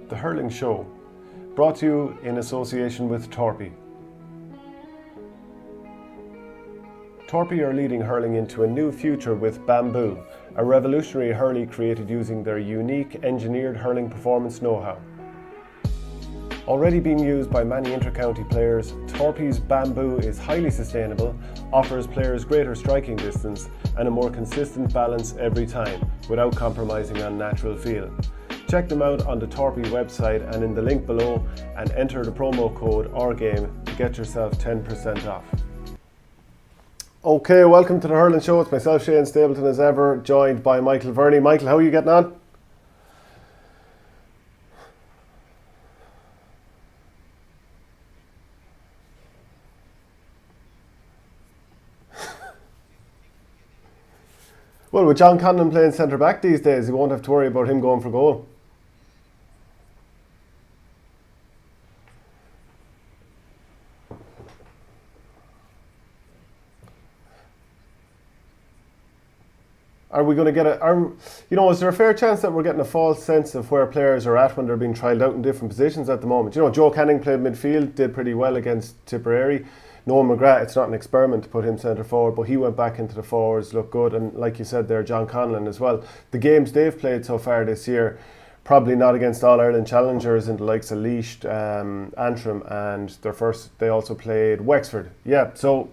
The Hurling Show, brought to you in association with Torpy. Torpy are leading hurling into a new future with Bamboo, a revolutionary hurley created using their unique engineered hurling performance know-how. Already being used by many inter-county players, Torpy's Bamboo is highly sustainable, offers players greater striking distance and a more consistent balance every time, without compromising on natural feel. Check them out on the Torpy website and in the link below, and enter the promo code OurGame to get yourself 10% off. Okay, welcome to the Hurling Show. It's myself, Shane Stapleton, as ever, joined by Michael Verney. Michael, how are you getting on? Well, with John Conlon playing centre-back these days, you won't have to worry about him going for goal. Are we going to get is there a fair chance that we're getting a false sense of where players are at when they're being trialled out in different positions at the moment? You know, Joe Canning played midfield, did pretty well against Tipperary. Noel McGrath, it's not an experiment to put him centre forward, but he went back into the forwards, looked good, and like you said there, John Conlon as well. The games they've played so far this year, probably not against All-Ireland challengers in the likes of Laois, Antrim, and they also played Wexford. Yeah, so,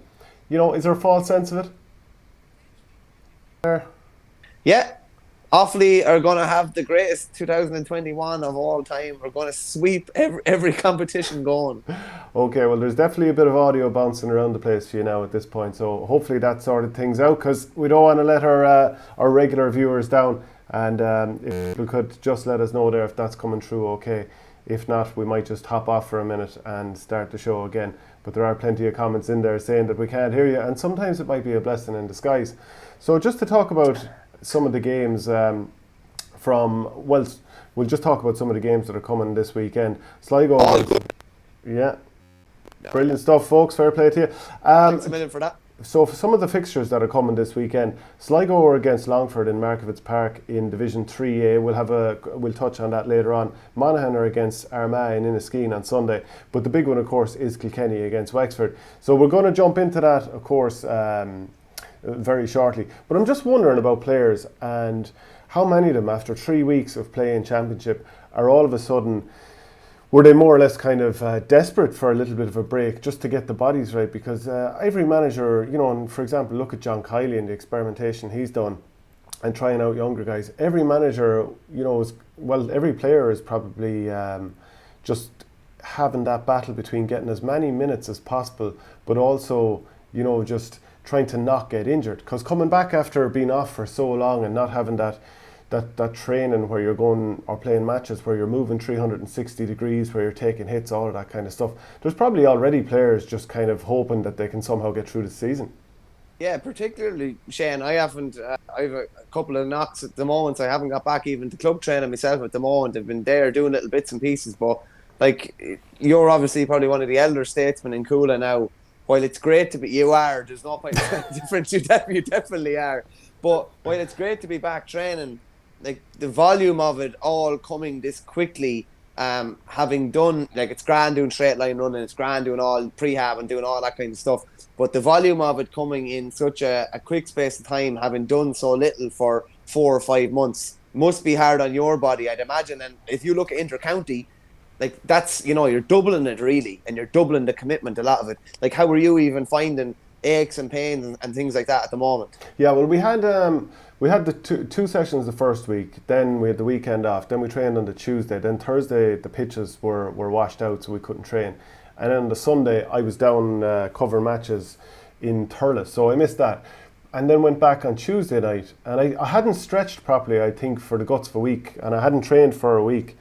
is there a false sense of it? Yeah, Offaly are going to have the greatest 2021 of all time. We're going to sweep every competition going. Okay, well, there's definitely a bit of audio bouncing around the place for you now at this point, so hopefully that sorted things out, because we don't want to let our regular viewers down, and if we could just let us know there if that's coming through okay. If not, we might just hop off for a minute and start the show again. But there are plenty of comments in there saying that we can't hear you, and sometimes it might be a blessing in disguise. So just to talk about some of the games we'll just talk about some of the games that are coming this weekend. Sligo. All good. Yeah. Brilliant stuff, folks. Fair play to you. Thanks a million for that. So for some of the fixtures that are coming this weekend, Sligo are against Longford in Markovitz Park in Division 3A. We'll touch on that later on. Monaghan are against Armagh in Inniskeen on Sunday. But the big one, of course, is Kilkenny against Wexford. So we're going to jump into that, of course, very shortly. But I'm just wondering about players and how many of them, after 3 weeks of playing championship, are all of a sudden, were they more or less kind of desperate for a little bit of a break just to get the bodies right? Because every manager, and for example, look at John Kiley and the experimentation he's done and trying out younger guys. Every manager, every player is probably just having that battle between getting as many minutes as possible, but also, just trying to not get injured, because coming back after being off for so long and not having that training where you're going or playing matches where you're moving 360 degrees, where you're taking hits, all of that kind of stuff, there's probably already players just kind of hoping that they can somehow get through the season. Yeah, particularly Shane, I have a couple of knocks at the moment. I haven't got back even to club training myself at the moment. I've been there doing little bits and pieces, but like, you're obviously probably one of the elder statesmen in Coola now. While it's great to be, there's no point in difference, you definitely are. But while it's great to be back training, like the volume of it all coming this quickly, having done, like, it's grand doing straight line running, it's grand doing all prehab and doing all that kind of stuff. But the volume of it coming in such a quick space of time, having done so little for 4 or 5 months, must be hard on your body, I'd imagine. And if you look at inter-county, like, that's, you're doubling it really, and you're doubling the commitment, a lot of it. Like, how are you even finding aches and pains and things like that at the moment? Yeah, well, we had the two sessions the first week, then we had the weekend off, then we trained on the Tuesday, then Thursday the pitches were washed out, so we couldn't train. And then on the Sunday I was down covering matches in Thurles, so I missed that. And then went back on Tuesday night, and I hadn't stretched properly, I think, for the guts of a week, and I hadn't trained for a week.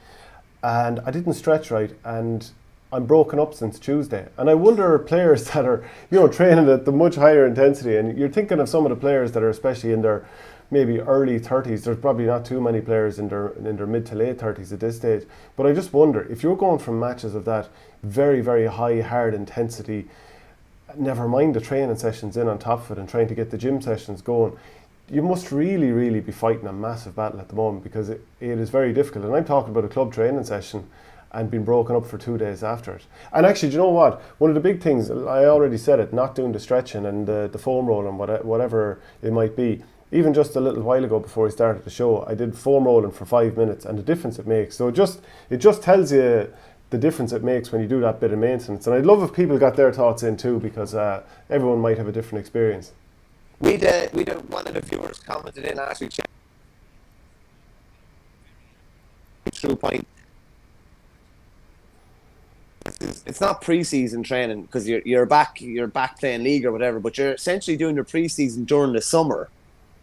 And I didn't stretch right, and I'm broken up since Tuesday. And I wonder, players that are, training at the much higher intensity, and you're thinking of some of the players that are especially in their maybe early 30s. There's probably not too many players in their mid to late 30s at this stage. But I just wonder, if you're going from matches of that very, very high, hard intensity, never mind the training sessions in on top of it and trying to get the gym sessions going, you must really, really be fighting a massive battle at the moment, because it is very difficult. And I'm talking about a club training session and being broken up for 2 days after it. And actually, do you know what? One of the big things, I already said it, not doing the stretching and the foam rolling, whatever it might be. Even just a little while ago before we started the show, I did foam rolling for 5 minutes, and the difference it makes. So it just tells you the difference it makes when you do that bit of maintenance. And I'd love if people got their thoughts in too, because everyone might have a different experience. We one of the viewers commented in last week. True point. It's not pre-season training, because you're back playing league or whatever, but you're essentially doing your pre-season during the summer,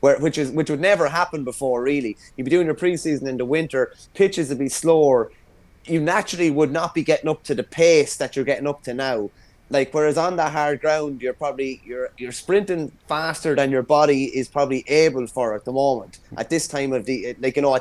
which would never happen before, really. You'd be doing your pre-season in the winter, pitches would be slower, you naturally would not be getting up to the pace that you're getting up to now. Like, whereas on that hard ground, you're sprinting faster than your body is probably able for at the moment, at this time of the, like, you know,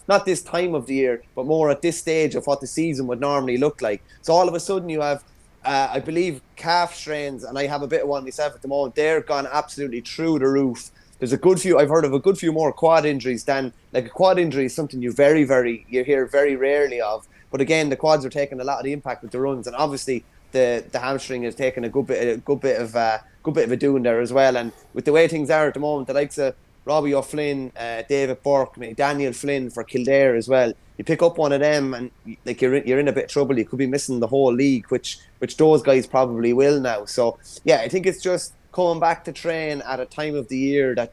not this time of the year, but more at this stage of what the season would normally look like. So all of a sudden you have, I believe, calf strains, and I have a bit of one myself at the moment. They're gone absolutely through the roof. There's I've heard of a good few more quad injuries than, like, a quad injury is something you hear very rarely of. But again, the quads are taking a lot of the impact with the runs, and obviously the hamstring is taking a good bit of a doing there as well. And with the way things are at the moment, the likes of Robbie O'Flynn, David Burke, Daniel Flynn for Kildare as well. You pick up one of them, and like you're in a bit of trouble. You could be missing the whole league, which those guys probably will now. So yeah, I think it's just coming back to train at a time of the year that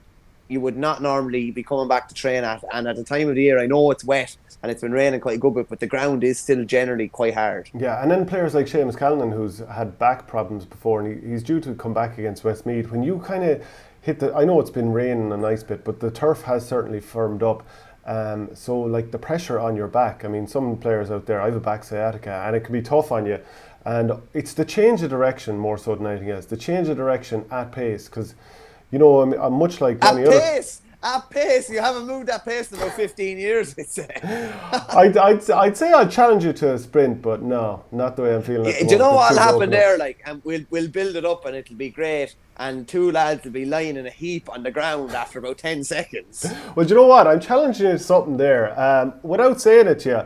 you would not normally be coming back to train at. And at the time of the year, I know it's wet and it's been raining quite a good bit, but the ground is still generally quite hard. Yeah, and then players like Seamus Callanan, who's had back problems before, and he's due to come back against Westmeath. When you kind of I know it's been raining a nice bit, but the turf has certainly firmed up. So like the pressure on your back, I mean, some players out there, I have a back sciatica, and it can be tough on you. And it's the change of direction more so than anything else. The change of direction at pace, because, you know, I'm much like Johnny At pace, you haven't moved at pace in about 15 years, I'd say. I'd say I'd challenge you to a sprint, but no, not the way I'm feeling. Do you know what'll happen there? Like, and we'll build it up, and it'll be great. And two lads will be lying in a heap on the ground after about 10 seconds. Well, do you know what? I'm challenging you to something there. Without saying it to you,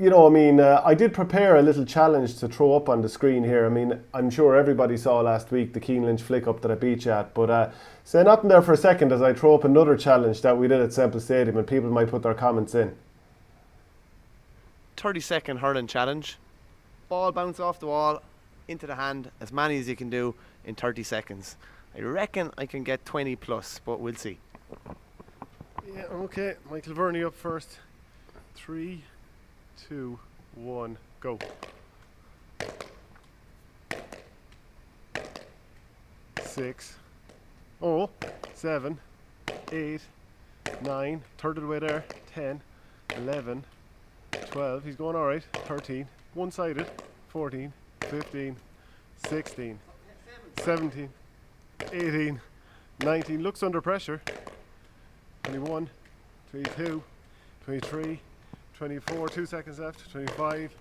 you know, I mean, I did prepare a little challenge to throw up on the screen here. I mean, I'm sure everybody saw last week the Keen Lynch flick up that I beat you at. But say nothing there for a second as I throw up another challenge that we did at Semple Stadium, and people might put their comments in. 30-second hurling challenge. Ball bounce off the wall, into the hand, as many as you can do in 30 seconds. I reckon I can get 20 plus, but we'll see. Yeah, okay. Michael Verney up first. 3, 2, 1, go. 6, 7, 8, 9, third of the way there, 10, 11, 12, he's going alright, 13, one-sided, 14, 15, 16, 17, 18, 19, looks under pressure, 21, 22, 23, 24, 2 seconds left, 25,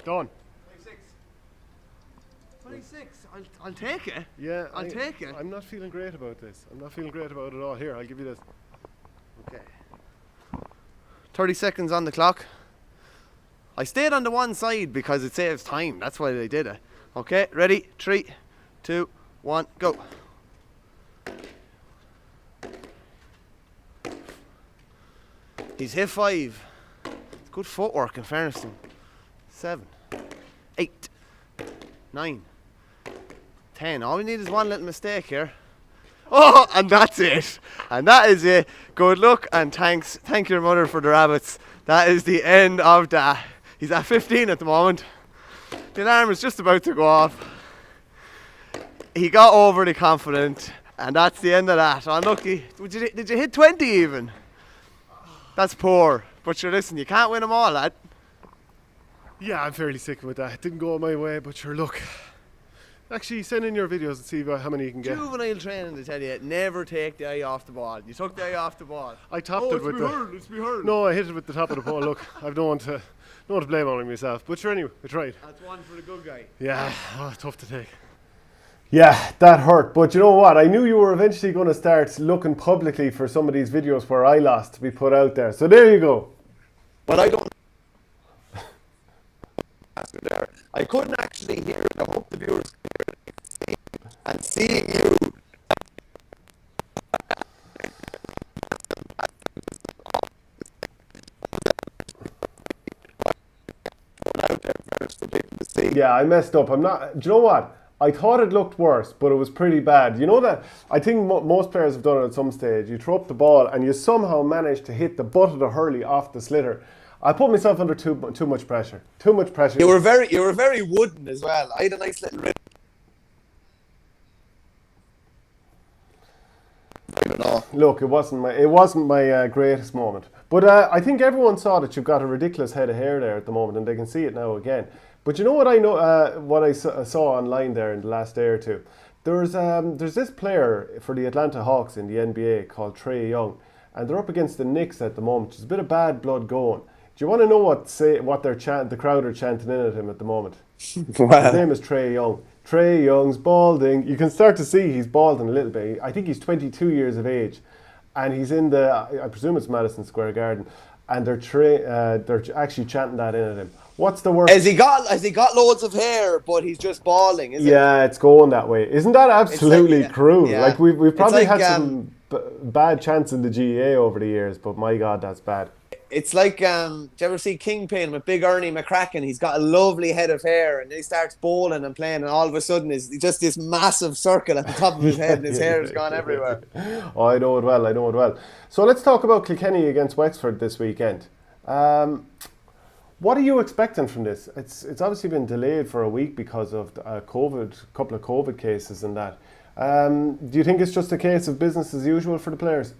done. 26, I'll take it. Yeah, I'll take it. I'm not feeling great about this. I'm not feeling great about it at all. Here, I'll give you this. Okay. 30 seconds on the clock. I stayed on the one side because it saves time. That's why they did it. Okay, ready? 3, 2, 1, go. He's hit 5. It's good footwork in fairness to him. 7, 8, 9, 10. All we need is one little mistake here. Oh, and that's it. And that is it. Good luck and thanks. Thank your mother for the rabbits. That is the end of that. He's at 15 at the moment. The alarm is just about to go off. He got overly confident, and that's the end of that. Unlucky. Did you hit 20 even? That's poor. But sure, listen, you can't win them all, lad. Yeah, I'm fairly sick with that. It didn't go my way, but sure, look. Actually, send in your videos and see how many you can get. Juvenile training, they tell you, never take the eye off the ball. You took the eye off the ball. I topped it with the... It's me hurling. No, I hit it with the top of the pole. Look, I've no one to blame on myself. But sure, anyway, we tried. That's one for the good guy. Yeah, tough to take. Yeah, that hurt. But you know what? I knew you were eventually going to start looking publicly for some of these videos where I lost to be put out there. So there you go. But I don't. I couldn't actually hear it. I hope the viewers could hear it. And seeing you. Yeah, I messed up. I'm not. Do you know what? I thought it looked worse, but it was pretty bad. You know that? I think most players have done it at some stage. You throw up the ball and you somehow manage to hit the butt of the hurley off the slitter. I put myself under too much pressure. Too much pressure. You were very wooden as well. I had a nice little rip. I don't know. Look, it wasn't my greatest moment. But I think everyone saw that you've got a ridiculous head of hair there at the moment, and they can see it now again. But you know what I know? What I saw online there in the last day or two. There's this player for the Atlanta Hawks in the NBA called Trae Young, and they're up against the Knicks at the moment. There's a bit of bad blood going. Do you want to know what the crowd are chanting in at him at the moment? Wow. His name is Trae Young. Trae Young's balding. You can start to see he's balding a little bit. I think he's 22 years of age, and he's in I presume it's Madison Square Garden, and they're actually chanting that in at him. What's the word? Has he got loads of hair, but he's just balding? Is it? Yeah, it's going that way. Isn't that absolutely cruel? Yeah. Like we've probably like, had some bad chants in the GAA over the years, but my God, that's bad. It's like, do you ever see Kingpin with Big Ernie McCracken? He's got a lovely head of hair, and then he starts bowling and playing, and all of a sudden it's just this massive circle at the top of his head, and his hair has gone everywhere. Oh, I know it well. So let's talk about Kilkenny against Wexford this weekend. What are you expecting from this? It's obviously been delayed for a week because of a couple of COVID cases and that. Do you think it's just a case of business as usual for the players?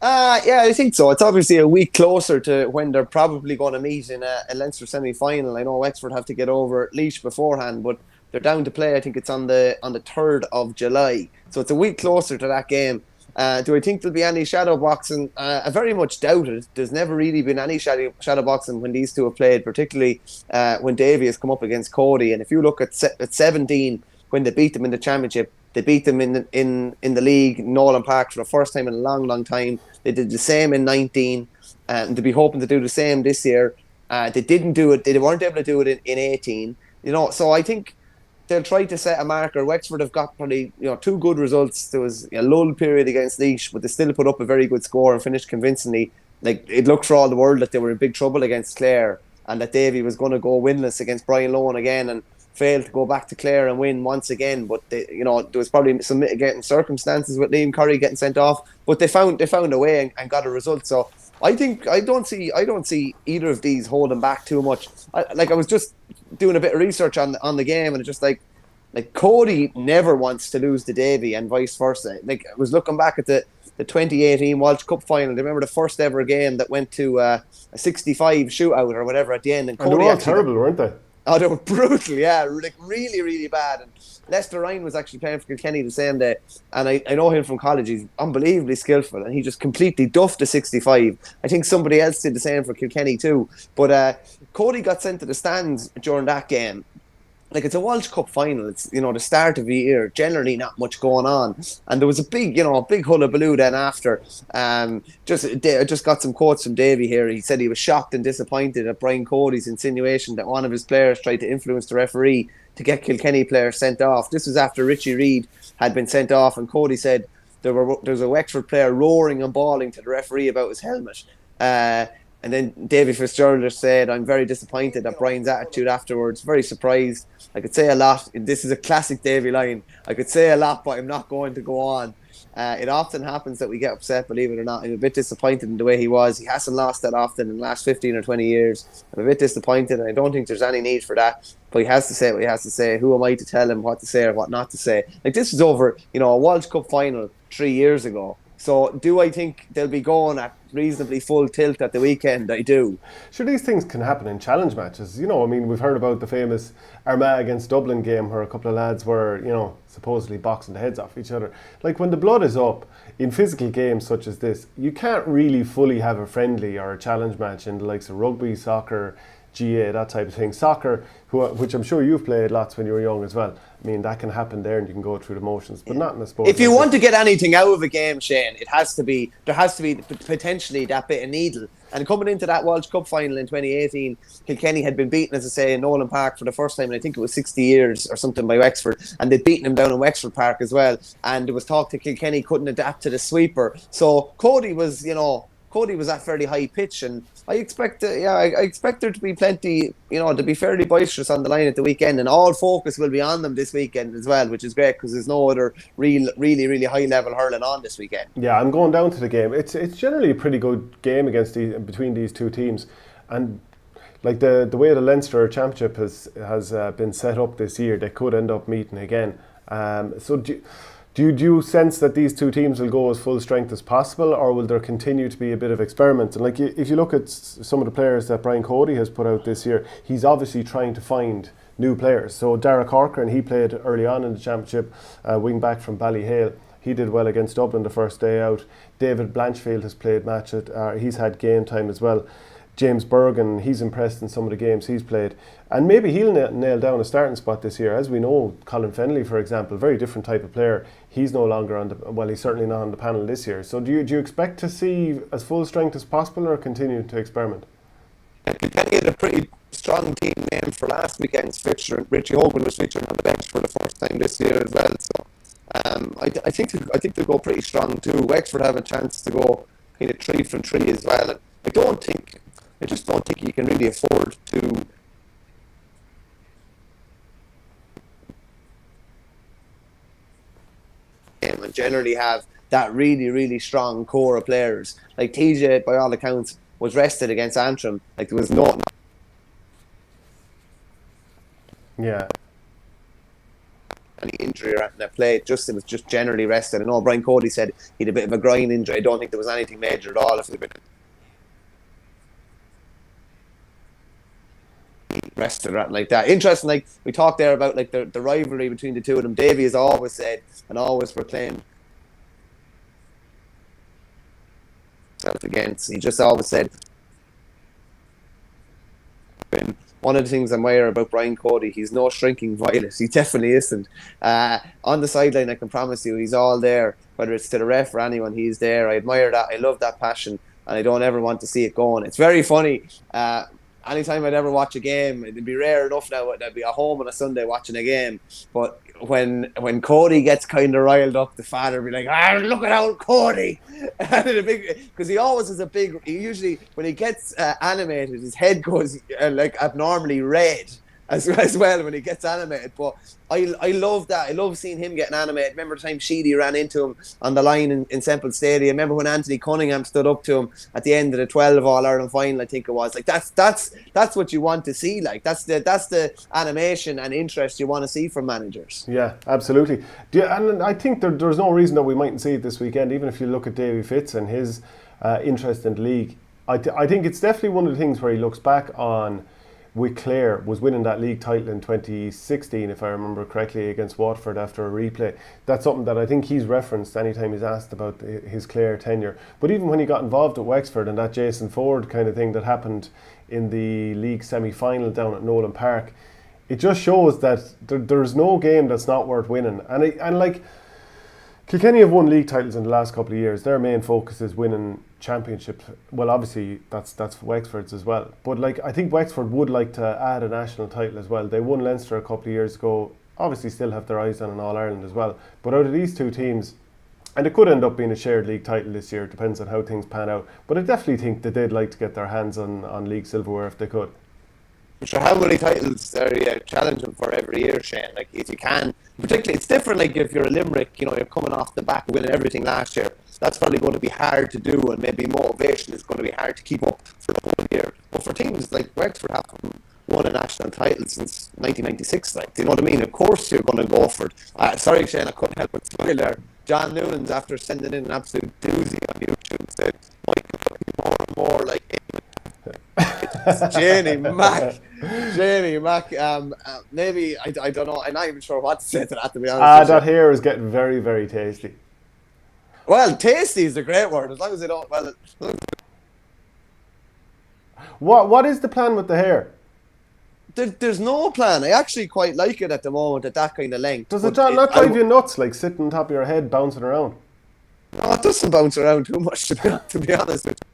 Yeah, I think so. It's obviously a week closer to when they're probably going to meet in a Leinster semi-final. I know Wexford have to get over Laois beforehand, but they're down to play. I think it's on the 3rd of July. So it's a week closer to that game. Do I think there'll be any shadow boxing? I very much doubt it. There's never really been any shadow boxing when these two have played, particularly when Davy has come up against Cody. And if you look at 17, when they beat them in the championship, they beat them in the league, Nolan Park, for the first time in a long, long time. They did the same in 19, and they'll be hoping to do the same this year. They didn't do it. They weren't able to do it in 18. So I think they'll try to set a marker. Wexford have got probably 2 good results. There was a lull period against Laois, but they still put up a very good score and finished convincingly. Like, it looked for all the world that they were in big trouble against Clare, and that Davy was going to go winless against Brian Lohan again, and failed to go back to Clare and win once again. But there was probably some mitigating circumstances with Liam Curry getting sent off, but they found a way and got a result. So I don't see either of these holding back too much. I was just doing a bit of research on the game, and it's just like Cody never wants to lose to Davy and vice versa. Like, I was looking back at the 2018 Walsh Cup final. I remember the first ever game that went to a 65 shootout or whatever at the end, and Cody, they were all terrible, weren't they? Oh, they were brutal, yeah, like really, really bad. And Lester Ryan was actually playing for Kilkenny the same day, and I know him from college. He's unbelievably skillful, and he just completely duffed the 65. I think somebody else did the same for Kilkenny too. But Cody got sent to the stands during that game. Like, it's a Walsh Cup final. It's, the start of the year. Generally not much going on. And there was a big hullabaloo then after. I just got some quotes from Davy here. He said he was shocked and disappointed at Brian Cody's insinuation that one of his players tried to influence the referee to get Kilkenny players sent off. This was after Richie Reid had been sent off, and Cody said there was a Wexford player roaring and bawling to the referee about his helmet. And then Davy Fitzgerald said, "I'm very disappointed at Brian's attitude afterwards. Very surprised. I could say a lot." This is a classic Davy line. "I could say a lot, but I'm not going to go on. It often happens that we get upset, believe it or not. I'm a bit disappointed in the way he was. He hasn't lost that often in the last 15 or 20 years. I'm a bit disappointed, and I don't think there's any need for that. But he has to say what he has to say. Who am I to tell him what to say or what not to say?" Like, this was over, a Walsh Cup final 3 years ago. So do I think they'll be going at reasonably full tilt at the weekend? I do. Sure, these things can happen in challenge matches. We've heard about the famous Armagh against Dublin game where a couple of lads were, supposedly boxing the heads off each other. Like, when the blood is up in physical games such as this, you can't really fully have a friendly or a challenge match in the likes of rugby, soccer, GA, that type of thing. Soccer, which I'm sure you've played lots when you were young as well. I mean, that can happen there and you can go through the motions, but not in a sport. If you want to get anything out of a game, Shane, there has to be potentially that bit of needle. And coming into that World Cup final in 2018, Kilkenny had been beaten, as I say, in Nolan Park for the first time, and I think it was 60 years or something by Wexford, and they'd beaten them down in Wexford Park as well. And there was talk that Kilkenny couldn't adapt to the sweeper. So Cody was at fairly high pitch, and I expect there to be plenty, to be fairly boisterous on the line at the weekend, and all focus will be on them this weekend as well, which is great because there's no other really high level hurling on this weekend. Yeah, I'm going down to the game. It's generally a pretty good game between these two teams, and like the way the Leinster Championship has been set up this year, they could end up meeting again. So do you sense that these two teams will go as full strength as possible, or will there continue to be a bit of experiment? And like, if you look at some of the players that Brian Cody has put out this year, he's obviously trying to find new players. So Dara Corcoran, he played early on in the championship, wing back from Ballyhale. He did well against Dublin the first day out. David Blanchfield has played he's had game time as well. James Bergen, he's impressed in some of the games he's played. And maybe he'll nail down a starting spot this year. As we know, Colin Fennelly, for example, very different type of player. He's no longer he's certainly not on the panel this year. So do you expect to see as full strength as possible, or continue to experiment? Kilkenny had a pretty strong team name for last weekend's fixture, and Richie Hogan was featured on the bench for the first time this year as well. So I think they'll go pretty strong too. Wexford have a chance to go kind of 3 from 3 as well. And I just don't think you can really afford to and generally have that really strong core of players. Like TJ, by all accounts, was rested against Antrim. Like there was no any injury or anything that played. It was just generally rested. I know Brian Cody said he had a bit of a groin injury. I don't think there was anything major at all. If it had been rested or anything like that. Interesting, like we talked there about like the rivalry between the two of them. Davy has always said and always proclaimed against. He just always said, one of the things I admire about Brian Cody, he's no shrinking violet. He definitely isn't. On the sideline, I can promise you, he's all there. Whether it's to the ref or anyone, he's there. I admire that. I love that passion, and I don't ever want to see it going. It's very funny. Anytime I'd ever watch a game, it'd be rare enough now that I'd be at home on a Sunday watching a game. But when Cody gets kind of riled up, the father would be like, look at old Cody. Because he always has usually when he gets animated, his head goes like abnormally red as well when he gets animated. But I love that. I love seeing him getting animated. Remember the time Sheedy ran into him on the line in Semple Stadium? Remember when Anthony Cunningham stood up to him at the end of the 12 All-Ireland final, I think it was. Like that's what you want to see. Like that's the animation and interest you want to see from managers. Yeah, absolutely. And I think there's no reason that we mightn't see it this weekend, even if you look at Davy Fitz and his interest in the league. I think it's definitely one of the things where he looks back on with Clare, was winning that league title in 2016, if I remember correctly, against Watford after a replay. That's something that I think he's referenced anytime he's asked about his Clare tenure. But even when he got involved at Wexford and that Jason Ford kind of thing that happened in the league semi-final down at Nolan Park, it just shows that there's no game that's not worth winning. And like Kilkenny have won league titles in the last couple of years. Their main focus is winning championships. Well, obviously that's Wexford's as well. But like I think Wexford would like to add a national title as well. They won Leinster a couple of years ago. Obviously, still have their eyes on an All Ireland as well. But out of these two teams, and it could end up being a shared league title this year. It depends on how things pan out. But I definitely think that they'd like to get their hands on league silverware if they could. So how many titles are you challenging for every year, Shane? Like if you can, particularly it's different. Like if you're a Limerick, you're coming off the back of winning everything last year. That's probably going to be hard to do, and maybe motivation is going to be hard to keep up for the whole year. But for teams like Wexford haven't won a national title since 1996. Like, do you know what I mean? Of course you're going to go for it. Sorry, Shane, I couldn't help but smile there. John Noonan's, after sending in an absolute doozy on YouTube, said Michael looking more and more like him. Janie Mac. Maybe I don't know. I'm not even sure what to say to that, to be honest. That hair is getting very, very tasty. Well, tasty is a great word, as long as they don't. Well, what is the plan with the hair? There's no plan. I actually quite like it at the moment at that kind of length. Does it not drive you nuts, like sitting on top of your head, bouncing around? No, it doesn't bounce around too much, to be honest with you.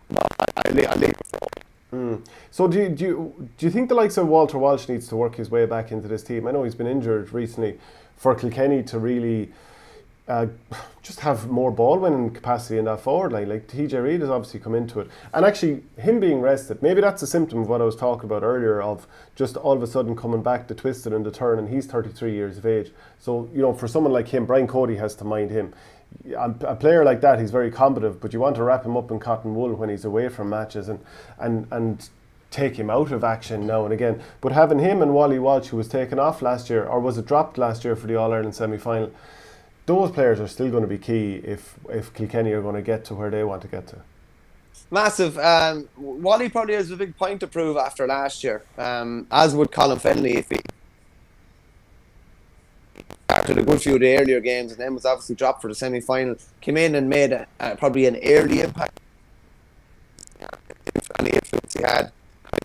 No, I leave it for. So do you think the likes of Walter Walsh needs to work his way back into this team? I know he's been injured recently. For Kilkenny to really just have more ball winning capacity in that forward line, like TJ Reid has obviously come into it, and actually him being rested, maybe that's a symptom of what I was talking about earlier, of just all of a sudden coming back to twist it and to turn, and he's 33 years of age. So for someone like him, Brian Cody has to mind him. A player like that, he's very combative, but you want to wrap him up in cotton wool when he's away from matches and take him out of action now and again. But having him and Wally Walsh, who was taken off last year, or was it dropped last year for the All-Ireland semi-final, those players are still going to be key if Kilkenny are going to get to where they want to get to. Massive. Wally probably has a big point to prove after last year, as would Colin Fennelly if he started a good few of the earlier games and then was obviously dropped for the semi-final. Came in and made probably an early impact. Any influence he had, I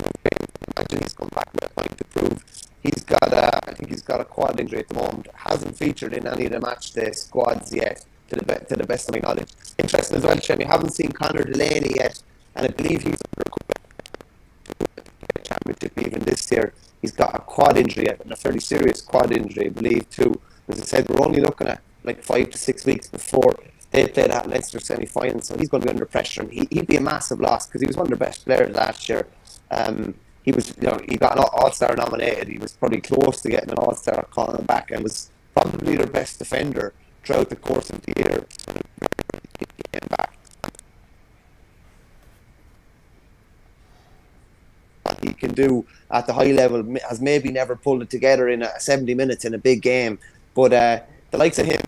imagine he's come back with a point to prove. I think he's got a quad injury at the moment. Hasn't featured in any of the match day squads yet, to the best of my knowledge. Interesting as well, Shem, we haven't seen Conor Delaney yet, and I believe he's under the championship even this year. He's got a quad injury, a fairly serious quad injury, I believe, too. As I said, we're only looking at like 5 to 6 weeks before they play that Leinster semi-final, so he's going to be under pressure, and he'd be a massive loss because he was one of their best players last year. He was, he got an All-Star nominated. He was probably close to getting an All-Star calling back, and was probably their best defender throughout the course of the year. He came back. What he can do at the high level has maybe never pulled it together in 70 minutes in a big game, but the likes of him,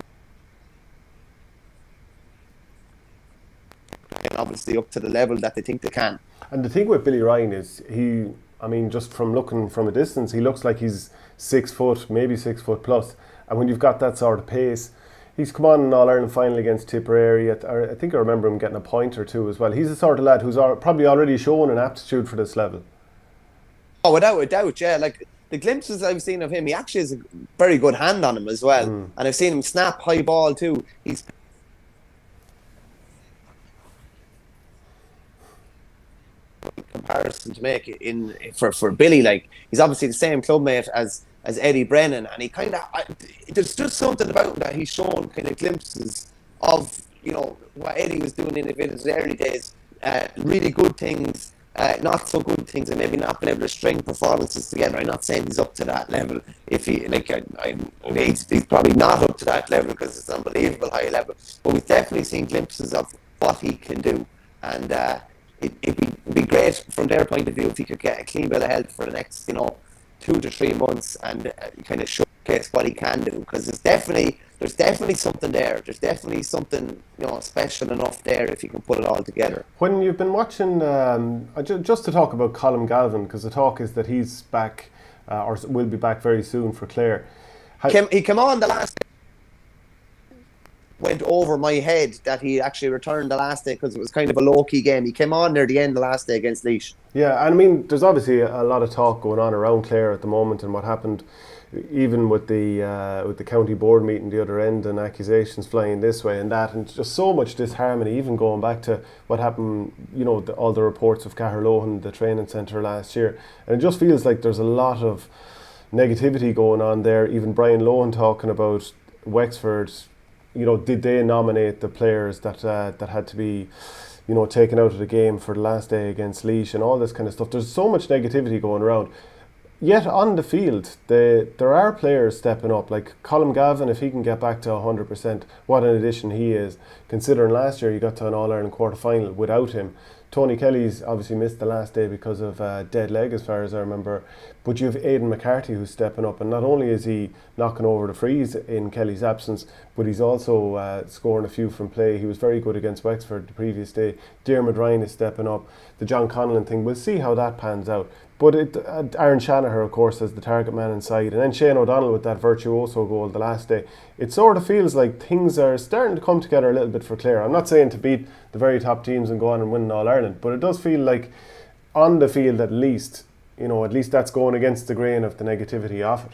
and obviously up to the level that they think they can. And the thing with Billy Ryan is just from looking from a distance, he looks like he's 6 foot, maybe 6 foot plus. And when you've got that sort of pace, he's come on an All-Ireland final against Tipperary. I think I remember him getting a point or two as well. He's the sort of lad who's probably already shown an aptitude for this level. Oh, without a doubt, yeah. Like the glimpses I've seen of him, he actually has a very good hand on him as well. And I've seen him snap high ball too. He's comparison to make for Billy, like he's obviously the same clubmate as Eddie Brennan, and he kind of there's just something about him that he's shown kind of glimpses of what Eddie was doing in his early days, really good things, not so good things, and maybe not been able to string performances together. I'm not saying he's up to that level. If he he's probably not up to that level because it's unbelievable high level, but we've definitely seen glimpses of what he can do, and it'd be great from their point of view if he could get a clean bill of health for the next 2 to 3 months and kind of showcase what he can do, because there's definitely something there. There's definitely something special enough there if you can put it all together. When you've been watching, just to talk about Colm Galvin, because the talk is that he's back or will be back very soon for Clare. He came on the last day. Went over my head that he actually returned the last day because it was kind of a low-key game. He came on near the end the last day against Laois. Yeah, and I mean, there's obviously a lot of talk going on around Clare at the moment, and what happened even with the county board meeting the other end, and accusations flying this way and that, and just so much disharmony, even going back to what happened, all the reports of Caherlohan, the training centre last year. And it just feels like there's a lot of negativity going on there. Even Brian Lohan talking about Wexford, did they nominate the players that had to be, taken out of the game for the last day against Laois and all this kind of stuff. There's so much negativity going around. Yet on the field, there are players stepping up, like Colm Galvin. If he can get back to 100%, what an addition he is, considering last year he got to an All-Ireland quarter-final without him. Tony Kelly's obviously missed the last day because of dead leg, as far as I remember. But you have Aidan McCarthy who's stepping up, and not only is he knocking over the frees in Kelly's absence, but he's also scoring a few from play. He was very good against Wexford the previous day. Diarmuid Ryan is stepping up. The John Conlon thing, we'll see how that pans out. But Aaron Shanahan, of course, as the target man inside, and then Shane O'Donnell with that virtuoso goal the last day. It sort of feels like things are starting to come together a little bit for Clare. I'm not saying to beat the very top teams and go on and win All Ireland, but it does feel like on the field at least that's going against the grain of the negativity of it.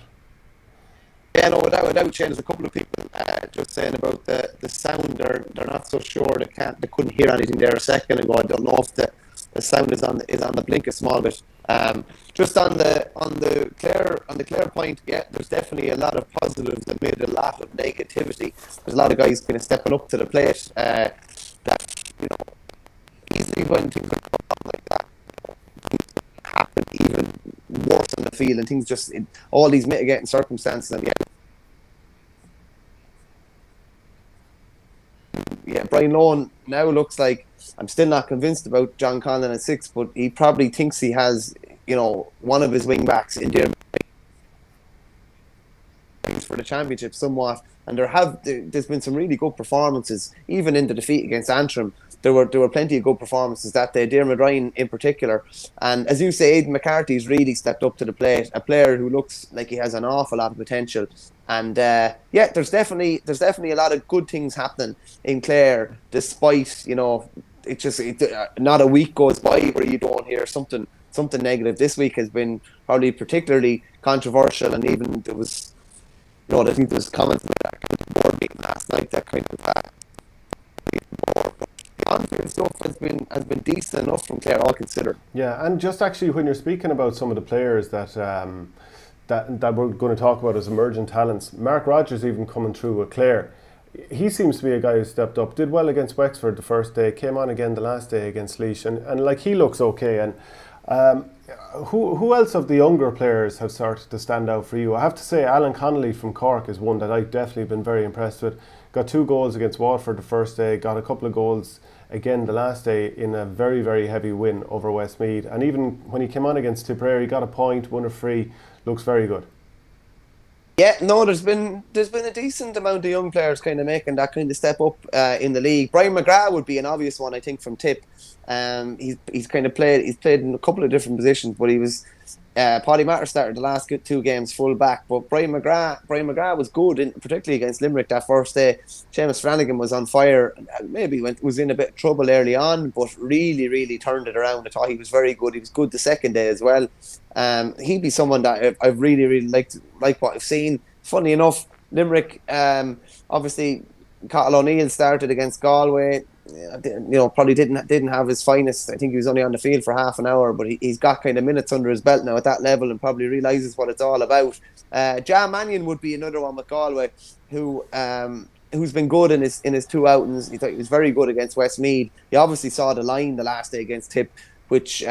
Yeah, no, without Shane, there's a couple of people just saying about the sound. They're not so sure. They couldn't hear anything there a second ago. I don't know if the sound is on the blink a small bit. Just on the Clare point, yeah, there's definitely a lot of positives amid a lot of negativity. There's a lot of guys kind of stepping up to the plate. That easily when things are going on like that, things happen even worse on the field, and things just all these mitigating circumstances. And yeah, Brian Lohan now looks like, I'm still not convinced about John Conlon at 6, but he probably thinks he has, one of his wing backs in there for the championship somewhat. And there's been some really good performances, even in the defeat against Antrim. There were plenty of good performances that day. Diarmuid Ryan in particular, and as you say, Aidan McCarthy's really stepped up to the plate. A player who looks like he has an awful lot of potential. And there's definitely a lot of good things happening in Clare, despite not a week goes by where you don't hear something negative. This week has been probably particularly controversial, and even there was, I think there was comments about that kind of board meeting last night, that kind of board. But the on-field stuff has been decent enough from Clare, all considered. Yeah, and just actually when you're speaking about some of the players that we're going to talk about as emerging talents, Mark Rogers even coming through at Clare. He seems to be a guy who stepped up, did well against Wexford the first day, came on again the last day against Laois, and like he looks okay. And who else of the younger players have started to stand out for you? I have to say Alan Connolly from Cork is one that I've definitely been very impressed with. Got 2 goals against Waterford the first day, got a couple of goals again the last day in a very, very heavy win over Westmeath. And even when he came on against Tipperary, he got a point, won a free, looks very good. Yeah, no, there's been a decent amount of young players kind of making that kind of step up in the league. Brian McGrath would be an obvious one, I think, from Tip. He's played in a couple of different positions, but he was Paddy Matter started the last 2 games full back. But Brian McGrath was good, particularly against Limerick that first day. Seamus Flanagan was on fire. Maybe was in a bit of trouble early on, but really, really turned it around. I thought he was very good. He was good the second day as well. He'd be someone that I've really, really liked what I've seen. Funny enough, Limerick, obviously, Cathal O'Neill started against Galway. Probably didn't have his finest. I think he was only on the field for half an hour, but he's got kind of minutes under his belt now at that level, and probably realises what it's all about. Jan Mannion would be another one with Galway, who's been good in his 2 outings. He thought he was very good against Westmeath. He obviously saw the line the last day against Tip, which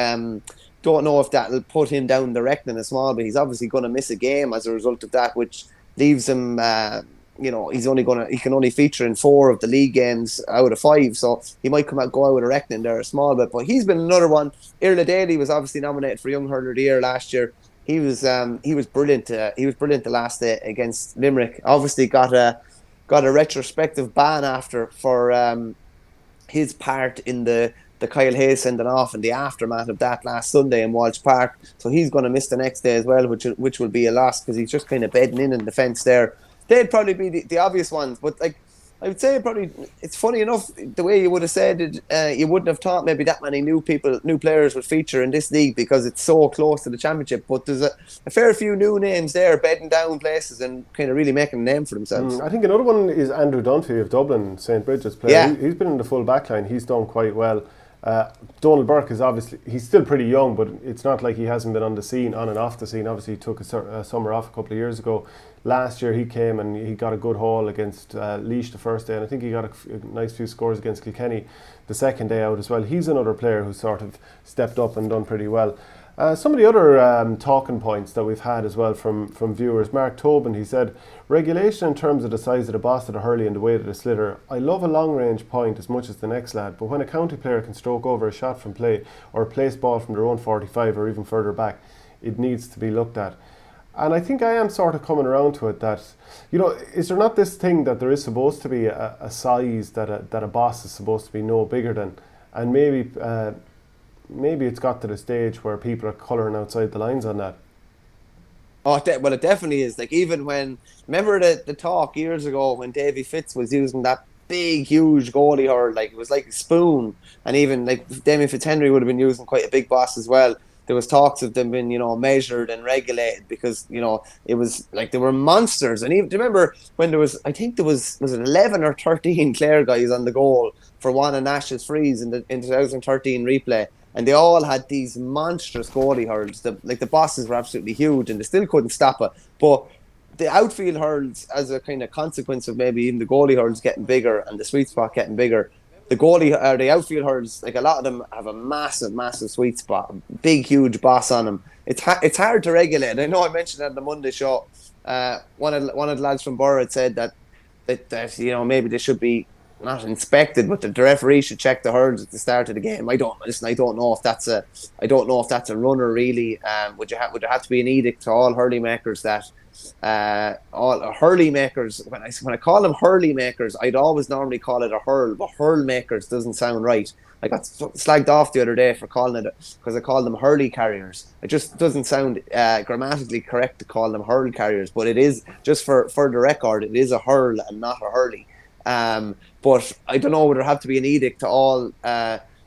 don't know if that'll put him down the reckoning a small, but he's obviously going to miss a game as a result of that, which leaves him. He can only feature in 4 of the league games out of 5, so he might go out with a reckoning there a small bit. But he's been another one. Irla Daly was obviously nominated for Young Hurler of the Year last year. He was brilliant. He was brilliant the last day against Limerick. Obviously got a retrospective ban after for his part in the Kyle Hayes sending off and the aftermath of that last Sunday in Walsh Park. So he's going to miss the next day as well, which will be a loss, because he's just kind of bedding in defence there. They'd probably be the obvious ones, but I would say probably it's funny enough the way you would have said it. You wouldn't have thought maybe that many new players would feature in this league because it's so close to the championship. But there's a fair few new names there, bedding down places and kind of really making a name for themselves. I think another one is Andrew Dunphy of Dublin, St. Bridget's player. Yeah. He's been in the full back line. He's done quite well. Donald Burke is obviously, he's still pretty young, but it's not like he hasn't been on and off the scene. Obviously, he took a summer off a couple of years ago. Last year he came and he got a good haul against Laois the first day, and I think he got a nice few scores against Kilkenny the second day out as well. He's another player who sort of stepped up and done pretty well. Some of the other talking points that we've had as well from viewers. Mark Tobin, he said, regulation in terms of the size of the boss of the hurley and the weight of the sliotar. I love a long range point as much as the next lad, but when a county player can stroke over a shot from play or a place ball from their own 45 or even further back, it needs to be looked at. And I think I am sort of coming around to it that, is there not this thing that there is supposed to be a size that a boss is supposed to be no bigger than, and maybe maybe it's got to the stage where people are colouring outside the lines on that. Oh, well, it definitely is. Like, even when, remember the talk years ago when Davy Fitz was using that big, huge goalie hurl, like it was like a spoon, and even like Damien Fitzhenry would have been using quite a big boss as well. There was talks of them being, measured and regulated because, it was like they were monsters. And even, do you remember when there was, I think there was it 11 or 13 Clare guys on the goal for one of Nash's frees in 2013 replay? And they all had these monstrous goalie hurls. The bosses were absolutely huge and they still couldn't stop it. But the outfield hurls, as a kind of consequence of maybe even the goalie hurls getting bigger and the sweet spot getting bigger, the outfield hurls, like a lot of them have a massive, massive sweet spot, big, huge boss on them. It's hard to regulate. I know I mentioned that on the Monday show. One of the lads from Borough had said that maybe they should be not inspected, but the referee should check the hurls at the start of the game. I don't know if that's a runner really. Would there have to be an edict to all hurley makers that all hurley makers, when I call them hurley makers, I'd always normally call it a hurl, but hurl makers doesn't sound right. I got slagged off the other day for calling it, because I called them hurley carriers. It just doesn't sound grammatically correct to call them hurl carriers, but it is, just for the record, it is a hurl and not a hurley. But I don't know, would there have to be an edict to all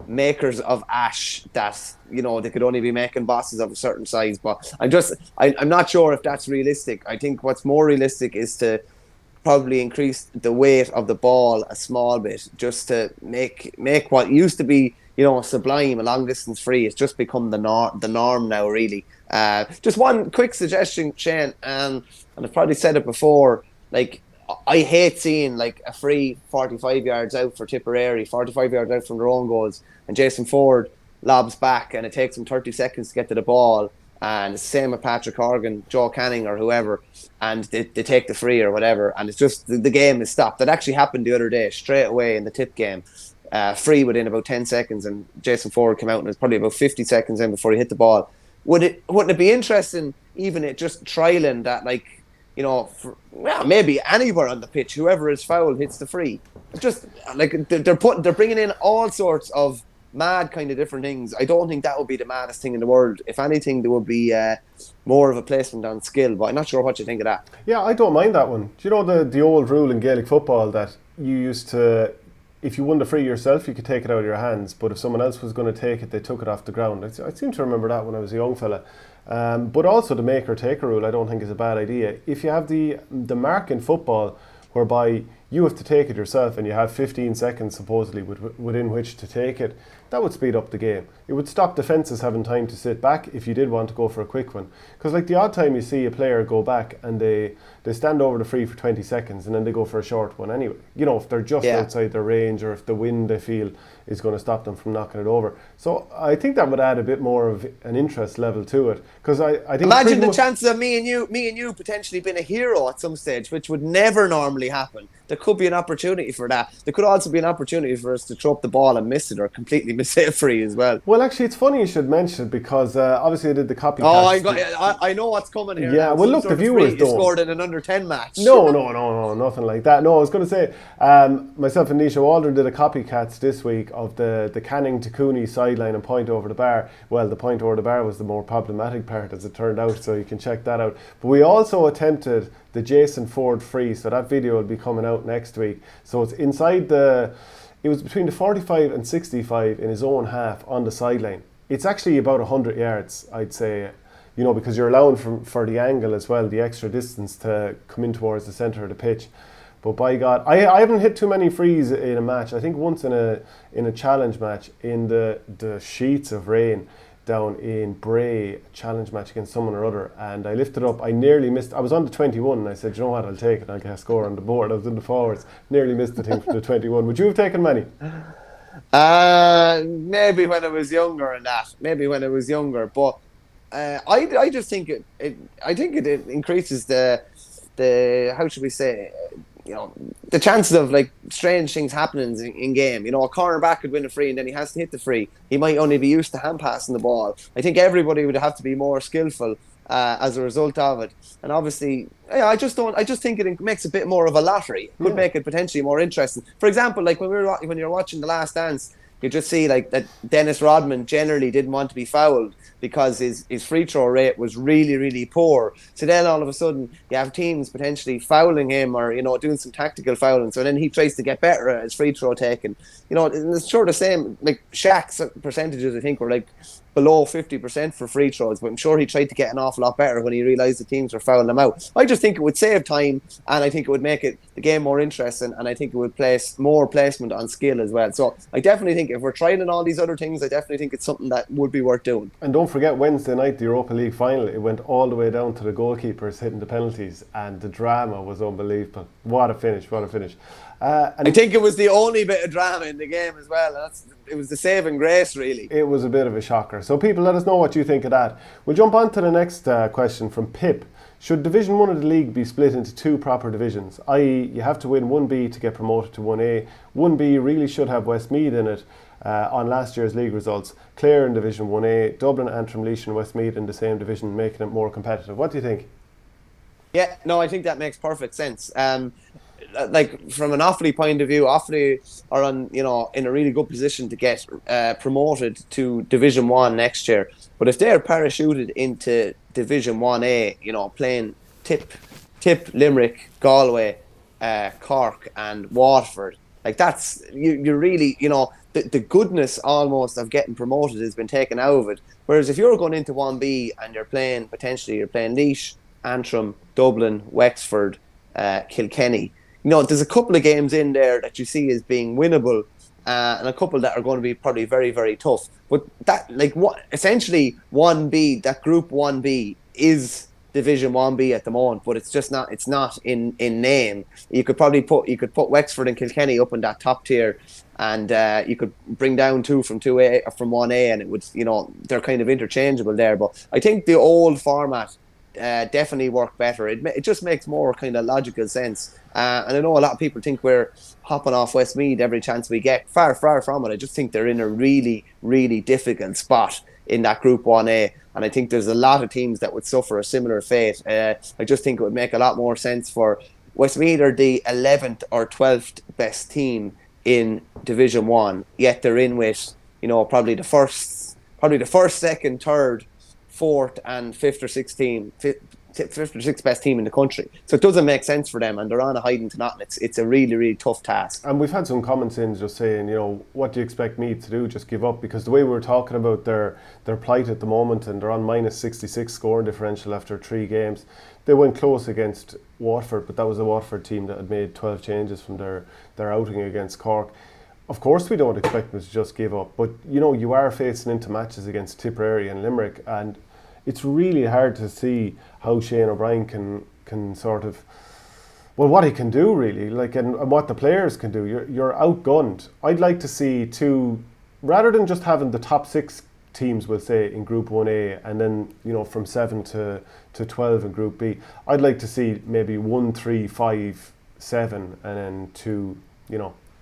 makers of ash that they could only be making bosses of a certain size? But I'm not sure if that's realistic. I think what's more realistic is to probably increase the weight of the ball a small bit, just to make what used to be sublime, a long distance free. It's just become the norm now, really. Just one quick suggestion, Shane, and I've probably said it before, like, I hate seeing like a free 45 yards out for Tipperary, 45 yards out from their own goals, and Jason Ford lobs back and it takes him 30 seconds to get to the ball, and it's the same with Patrick Horgan, Joe Canning or whoever, and they take the free or whatever, and it's just the game is stopped. That actually happened the other day, straight away in the Tip game. Free within about 10 seconds, and Jason Ford came out and it was probably about 50 seconds in before he hit the ball. Wouldn't it be interesting, even it just trialing that, like, maybe anywhere on the pitch, whoever is fouled hits the free. Just like they're bringing in all sorts of mad kind of different things. I don't think that would be the maddest thing in the world. If anything, there would be more of a placement on skill. But I'm not sure what you think of that. Yeah, I don't mind that one. Do you know the old rule in Gaelic football that you used to, if you won the free yourself, you could take it out of your hands, but if someone else was going to take it, they took it off the ground. I seem to remember that when I was a young fella. But also the maker-taker rule I don't think is a bad idea. If you have the mark in football whereby you have to take it yourself and you have 15 seconds supposedly within which to take it, that would speed up the game. It would stop defences having time to sit back if you did want to go for a quick one. Because like the odd time you see a player go back and they stand over the free for 20 seconds and then they go for a short one anyway. If they're just outside their range, or if the wind they feel is going to stop them from knocking it over. So I think that would add a bit more of an interest level to it. Because I think imagine the chances of me and you potentially being a hero at some stage, which would never normally happen. There could be an opportunity for that. There could also be an opportunity for us to throw up the ball and miss it, or completely miss it free as well. Well, actually, it's funny you should mention it, because obviously I did the copycat. Oh, I know what's coming here. Yeah, well, look, the viewers don't. You scored in an under 10 match. No, nothing like that. No, I was going to say, myself and Nisha Waldron did a copycats this week of the Canning to Cooney sideline and point over the bar. Well, the point over the bar was the more problematic part, as it turned out, so you can check that out. But we also attempted the Jason Ford free, so that video will be coming out next week. So it's inside it was between the 45 and 65 in his own half on the sideline. It's actually about 100 yards, I'd say, because you're allowing for the angle as well, the extra distance to come in towards the centre of the pitch. But by God, I haven't hit too many frees in a match. I think once in a challenge match in the sheets of rain down in Bray, a challenge match against someone or other, and I lifted up. I nearly missed. I was on the 21 and I said, you know what, I'll take it. I'll get a score on the board. I was in the forwards. Nearly missed the thing from the 21. Would you have taken many? Maybe when I was younger and that. Maybe when I was younger. But I just think it increases the how should we say, the chances of like strange things happening in game. A cornerback could win a free and then he has to hit the free. He might only be used to hand passing the ball. I think everybody would have to be more skillful as a result of it. And obviously, I just think it makes a bit more of a lottery. It could make it potentially more interesting. For example, like when you're watching The Last Dance, you just see like that Dennis Rodman generally didn't want to be fouled because his free throw rate was really, really poor. So then all of a sudden you have teams potentially fouling him or, doing some tactical fouling. So then he tries to get better at his free throw taking. And it's sort of the same, like Shaq's percentages I think were like below 50% for free throws, but I'm sure he tried to get an awful lot better when he realised the teams were fouling him out. I just think it would save time, and I think it would make the game more interesting, and I think it would place more placement on skill as well. So I definitely think if we're trying all these other things, I definitely think it's something that would be worth doing. And don't forget Wednesday night, the Europa League final, it went all the way down to the goalkeepers hitting the penalties, and the drama was unbelievable. What a finish. I think it was the only bit of drama in the game as well. It was the saving grace, really. It was a bit of a shocker. So people, let us know what you think of that. We'll jump on to the next question from Pip. Should Division 1 of the league be split into two proper divisions? I.e. you have to win 1B to get promoted to 1A. 1B really should have Westmeath in it on last year's league results. Clare in Division 1A, Dublin, Antrim, Laois and Westmeath in the same division, making it more competitive. What do you think? Yeah, no, I think that makes perfect sense. Like from an Offaly point of view, Offaly are in a really good position to get promoted to Division 1 next year. But if they're parachuted into Division 1A, playing Tip, Limerick, Galway, Cork and Waterford, like that's you really the goodness almost of getting promoted has been taken out of it. Whereas if you're going into 1B and you're playing Laois, Antrim, Dublin, Wexford, Kilkenny, there's a couple of games in there that you see as being winnable, and a couple that are going to be probably very, very tough. But that, essentially 1B, that Group 1B is Division 1B at the moment, but it's just not. It's not in name. You could put Wexford and Kilkenny up in that top tier, and you could bring down two from 2A or from 1A, and it would, they're kind of interchangeable there. But I think the old format definitely work better. It just makes more kind of logical sense. And I know a lot of people think we're hopping off Westmeath every chance we get. Far from it. I just think they're in a really, really difficult spot in that Group 1A. And I think there's a lot of teams that would suffer a similar fate. I just think it would make a lot more sense for Westmeath are the 11th or 12th best team in Division 1. Yet they're in with, probably the first, second, third, fourth and fifth or sixth best team in the country. So it doesn't make sense for them, and they're on a hiding to nothing. It's a really, really tough task. And we've had some comments in just saying, what do you expect Meath to do? Just give up? Because the way we were talking about their plight at the moment, and they're on minus 66 scoring differential after 3 games. They went close against Waterford, but that was a Waterford team that had made 12 changes from their outing against Cork. Of course we don't expect them to just give up, but you are facing into matches against Tipperary and Limerick, and it's really hard to see how Shane O'Brien can sort of, what he can do really, and what the players can do. You're outgunned. I'd like to see rather than just having the top 6 teams, we'll say, in Group 1A, and then from 7 to 12 in Group B, I'd like to see maybe 1, 3, 5, 7 and then 2,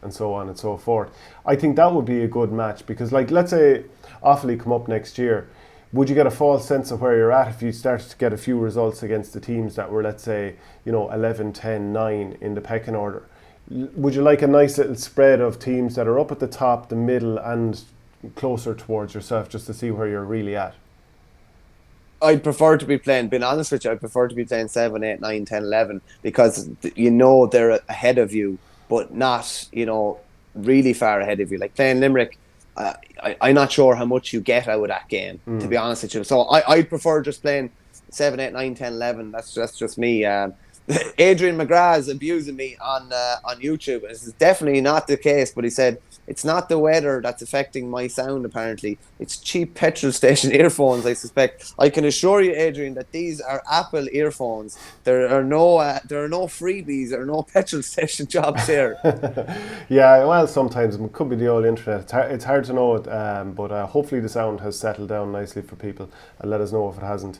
and so on and so forth. I think that would be a good match, because let's say Offaly come up next year, would you get a false sense of where you're at if you started to get a few results against the teams that were, let's say, 11, 10, 9 in the pecking order? Would you like a nice little spread of teams that are up at the top, the middle and closer towards yourself, just to see where you're really at? I'd prefer to be playing, being honest with you, I'd prefer to be playing 7, 8, 9, 10, 11, because they're ahead of you, but not, really far ahead of you. Like playing Limerick, I'm not sure how much you get out of that game, to be honest with you. So I prefer just playing 7, 8, 9, 10, 11. That's just me. Adrian McGrath is abusing me on YouTube. This is definitely not the case, but he said it's not the weather that's affecting my sound. Apparently, it's cheap petrol station earphones. I suspect. I can assure you, Adrian, that these are Apple earphones. There are no freebies. There are no petrol station jobs here. Yeah, well, sometimes it could be the old internet. It's hard to know it, but hopefully the sound has settled down nicely for people, and let us know if it hasn't.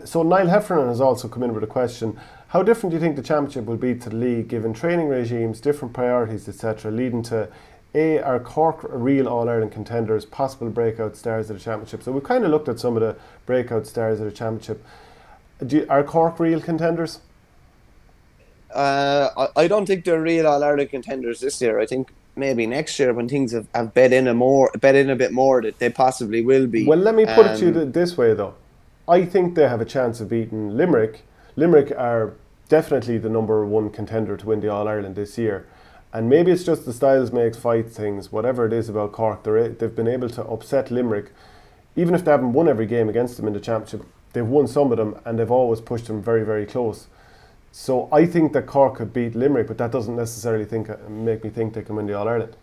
So Niall Heffernan has also come in with a question. How different do you think the championship will be to the league, given training regimes, different priorities, etc., leading to are Cork real All-Ireland contenders, possible breakout stars of the championship? So we've kind of looked at some of the breakout stars of the championship. Are Cork real contenders? I don't think they're real All-Ireland contenders this year. I think maybe next year when things have bet in a bit more, that they possibly will be. Well, let me put it to you this way, though. I think they have a chance of beating Limerick. Limerick are definitely the number one contender to win the All-Ireland this year. And maybe it's just the styles makes fight things, whatever it is about Cork. They've been able to upset Limerick. Even if they haven't won every game against them in the championship, they've won some of them and they've always pushed them very, very close. So I think that Cork could beat Limerick, but that doesn't necessarily make me think they can win the All-Ireland.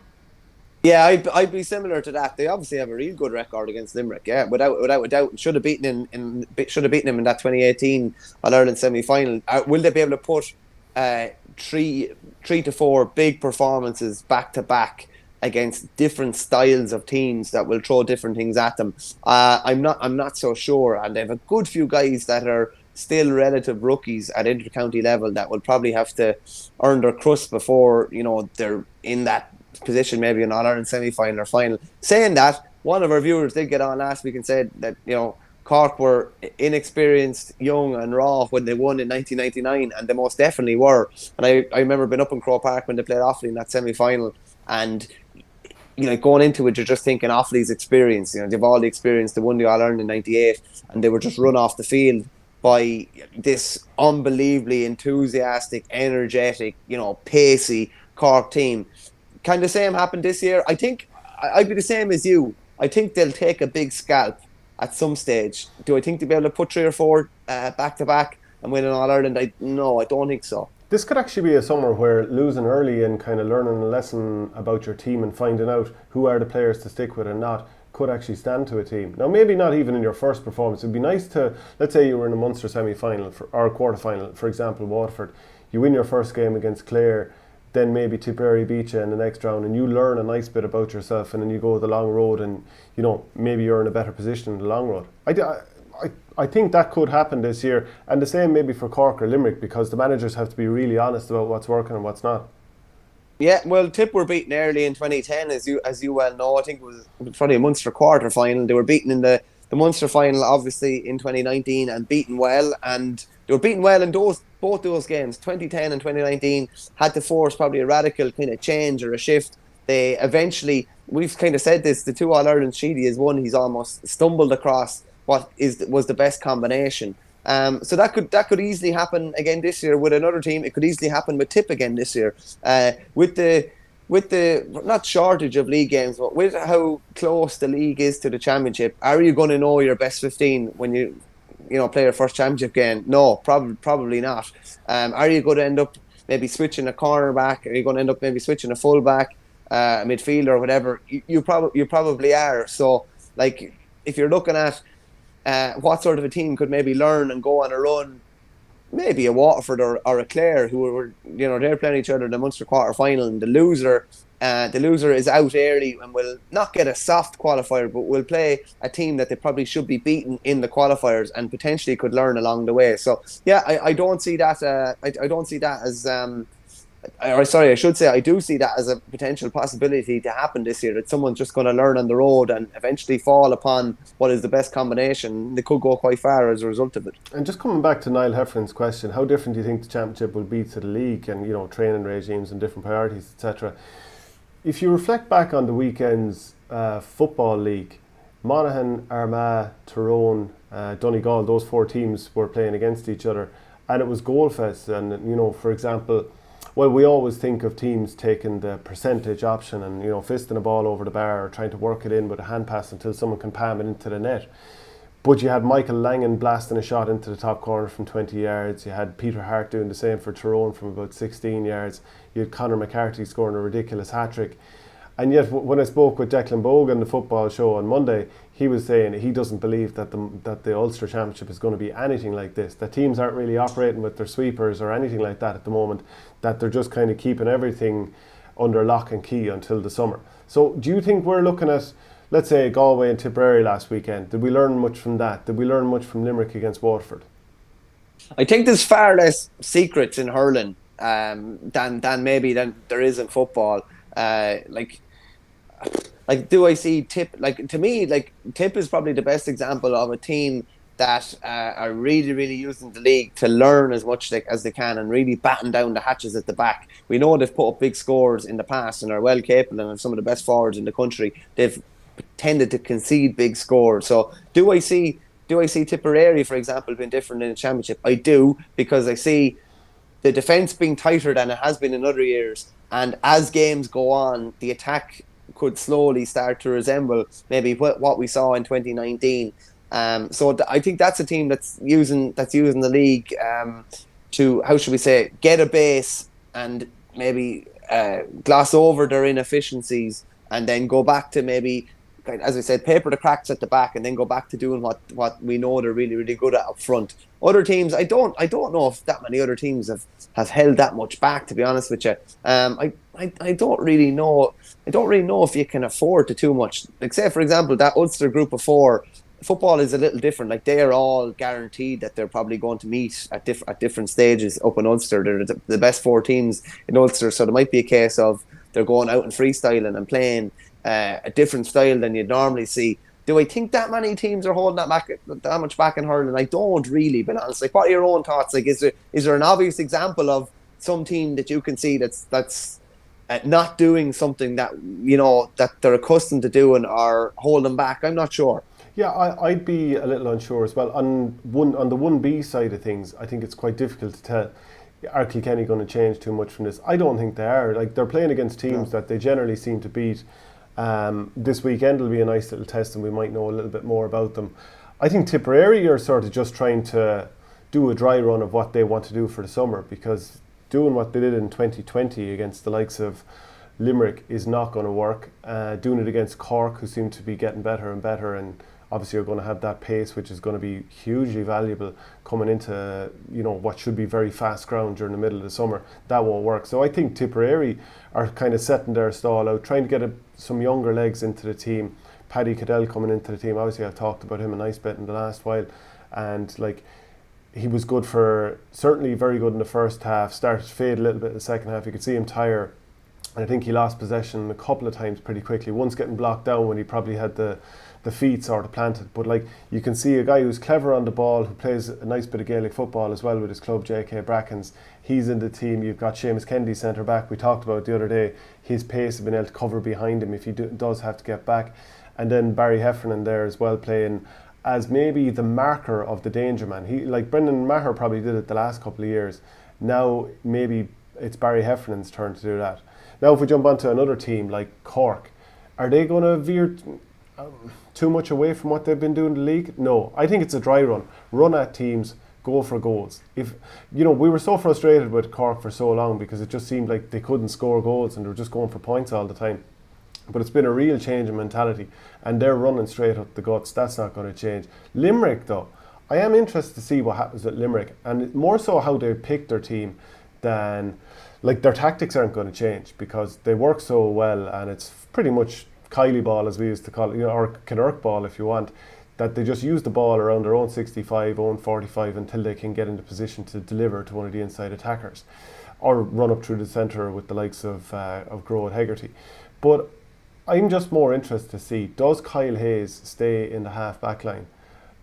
Yeah, I'd be similar to that. They obviously have a real good record against Limerick. Yeah, without a doubt, should have beaten them in that 2018 All-Ireland semi-final. Will they be able to put three to four big performances back to back against different styles of teams that will throw different things at them? I'm not so sure, and they have a good few guys that are still relative rookies at inter-county level that will probably have to earn their crust before they're in that position, maybe an All-Ireland semi-final or final. Saying that, one of our viewers did get on last week and said that Cork were inexperienced, young and raw when they won in 1999, and they most definitely were. And I remember being up in Croke Park when they played Offaly in that semi-final, and going into it, you're just thinking Offaly's experience. They've all the experience. They won the All-Ireland in 98, and they were just run off the field by this unbelievably enthusiastic, energetic, pacey Cork team. Can the same happen this year? I think I'd be the same as you. I think they'll take a big scalp at some stage. Do I think they'll be able to put 3 or 4 back to back and win an All-Ireland? No, I don't think so. This could actually be a summer where losing early and kind of learning a lesson about your team and finding out who are the players to stick with and not could actually stand to a team. Now, maybe not even in your first performance. It'd be nice to, let's say you were in a Munster semi-final or a quarter-final, for example, Waterford. You win your first game against Clare, then maybe Tipperary beat you in the next round, and you learn a nice bit about yourself, and then you go the long road, and maybe you're in a better position in the long road. I think that could happen this year, and the same maybe for Cork or Limerick, because the managers have to be really honest about what's working and what's not. Yeah, well, Tip were beaten early in 2010, as you well know. I think it was probably a Munster quarter final. They were beaten in the Munster final, obviously, in 2019, and beaten well, and they were beaten well in both those games. 2010 and 2019 had to force probably a radical kind of change or a shift. They eventually, we've kind of said this, the 2 All-Ireland Sheedy is one he's almost stumbled across what was the best combination. So that could easily happen again this year with another team. It could easily happen with Tip again this year. With the not shortage of league games, but with how close the league is to the championship, are you going to know your best 15 when you play your first championship game? No, probably not. Are you going to end up maybe switching a cornerback? Are you going to end up maybe switching a fullback, a midfielder, or whatever? You probably are. So, like, if you're looking at what sort of a team could maybe learn and go on a run, maybe a Waterford or a Clare, who were they're playing each other in the Munster quarter final, and the loser is out early and will not get a soft qualifier, but will play a team that they probably should be beaten in the qualifiers and potentially could learn along the way. So yeah, I don't see that. I don't see that as. I should say I do see that as a potential possibility to happen this year, that someone's just going to learn on the road and eventually fall upon what is the best combination. They could go quite far as a result of it. And just coming back to Niall Heffern's question, how different do you think the championship will be to the league, and training regimes and different priorities, etc.? If you reflect back on the weekend's football league, Monaghan, Armagh, Tyrone, Donegal, those 4 teams were playing against each other, and it was goal fest. And for example, well, we always think of teams taking the percentage option and fisting a ball over the bar or trying to work it in with a hand pass until someone can palm it into the net. But you had Michael Langan blasting a shot into the top corner from 20 yards. You had Peter Hart doing the same for Tyrone from about 16 yards. You had Conor McCarthy scoring a ridiculous hat-trick. And yet, when I spoke with Declan Bogue on the football show on Monday, he was saying he doesn't believe that the Ulster Championship is going to be anything like this. That teams aren't really operating with their sweepers or anything like that at the moment. That they're just kind of keeping everything under lock and key until the summer. So, do you think we're looking at, let's say, Galway and Tipperary last weekend? Did we learn much from that? Did we learn much from Limerick against Waterford? I think there's far less secrets in hurling than there is in football. Like, do I see Tip? Like, to me, like, Tip is probably the best example of a team that are really, really using the league to learn as much as they can and really batten down the hatches at the back. We know they've put up big scores in the past and are well capable and have some of the best forwards in the country. They've tended to concede big scores. So do I see Tipperary, for example, being different in the championship? I do, because I see the defence being tighter than it has been in other years. And as games go on, the attack could slowly start to resemble maybe what we saw in 2019. So I think that's a team that's using the league to, how should we say, get a base and maybe gloss over their inefficiencies and then go back to maybe, as I said, paper the cracks at the back and then go back to doing what we know they're really, really good at up front. Other teams, I don't know if that many other teams have held that much back, to be honest with you. I don't really know if you can afford to too much. Like, say, for example, that Ulster group of 4, football is a little different. Like, they are all guaranteed that they're probably going to meet at different stages up in Ulster. They're the best 4 teams in Ulster, so there might be a case of they're going out and freestyling and playing a different style than you'd normally see. Do I think that many teams are holding that much back in hurling? I don't really, but honestly, what are your own thoughts? Like, is there an obvious example of some team that you can see that's not doing something that, you know, that they're accustomed to doing or holding back? I'm not sure. Yeah, I'd be a little unsure as well. On the 1B side of things, I think it's quite difficult to tell. Are Kilkenny going to change too much from this? I don't think they are. Like, they're playing against teams that they generally seem to beat. This weekend will be a nice little test and we might know a little bit more about them. I think Tipperary are sort of just trying to do a dry run of what they want to do for the summer, because doing what they did in 2020 against the likes of Limerick is not going to work. Doing it against Cork, who seem to be getting better and better, and obviously you're going to have that pace, which is going to be hugely valuable coming into, you know, what should be very fast ground during the middle of the summer. That won't work. So I think Tipperary are kind of setting their stall out, trying to get some younger legs into the team. Paddy Cadell coming into the team. Obviously, I've talked about him a nice bit in the last while, and like, he was good certainly very good in the first half. Started to fade a little bit in the second half. You could see him tire. And I think he lost possession a couple of times pretty quickly. Once getting blocked down when he probably had the feet sort of planted. But like, you can see a guy who's clever on the ball, who plays a nice bit of Gaelic football as well with his club, JK Brackens. He's in the team. You've got Seamus Kennedy centre back. We talked about the other day. His pace has been able to cover behind him if he does have to get back. And then Barry Heffernan there as well, playing as maybe the marker of the danger man. He, like Brendan Maher probably did it the last couple of years. Now maybe it's Barry Heffernan's turn to do that. Now if we jump onto another team like Cork, are they going to veer too much away from what they've been doing in the league? No, I think it's a dry run. Run at teams, go for goals. If, you know, we were so frustrated with Cork for so long because it just seemed like they couldn't score goals and they were just going for points all the time. But it's been a real change in mentality and they're running straight up the guts. That's not going to change. Limerick though, I am interested to see what happens at Limerick, and more so how they pick their team than, like, their tactics aren't going to change because they work so well, and it's pretty much Kylie ball, as we used to call it, you know, or Kinnerk ball if you want, that they just use the ball around their own 65, own 45 until they can get into position to deliver to one of the inside attackers or run up through the centre with the likes of Grow and Hegarty. But I'm just more interested to see, does Kyle Hayes stay in the half back line?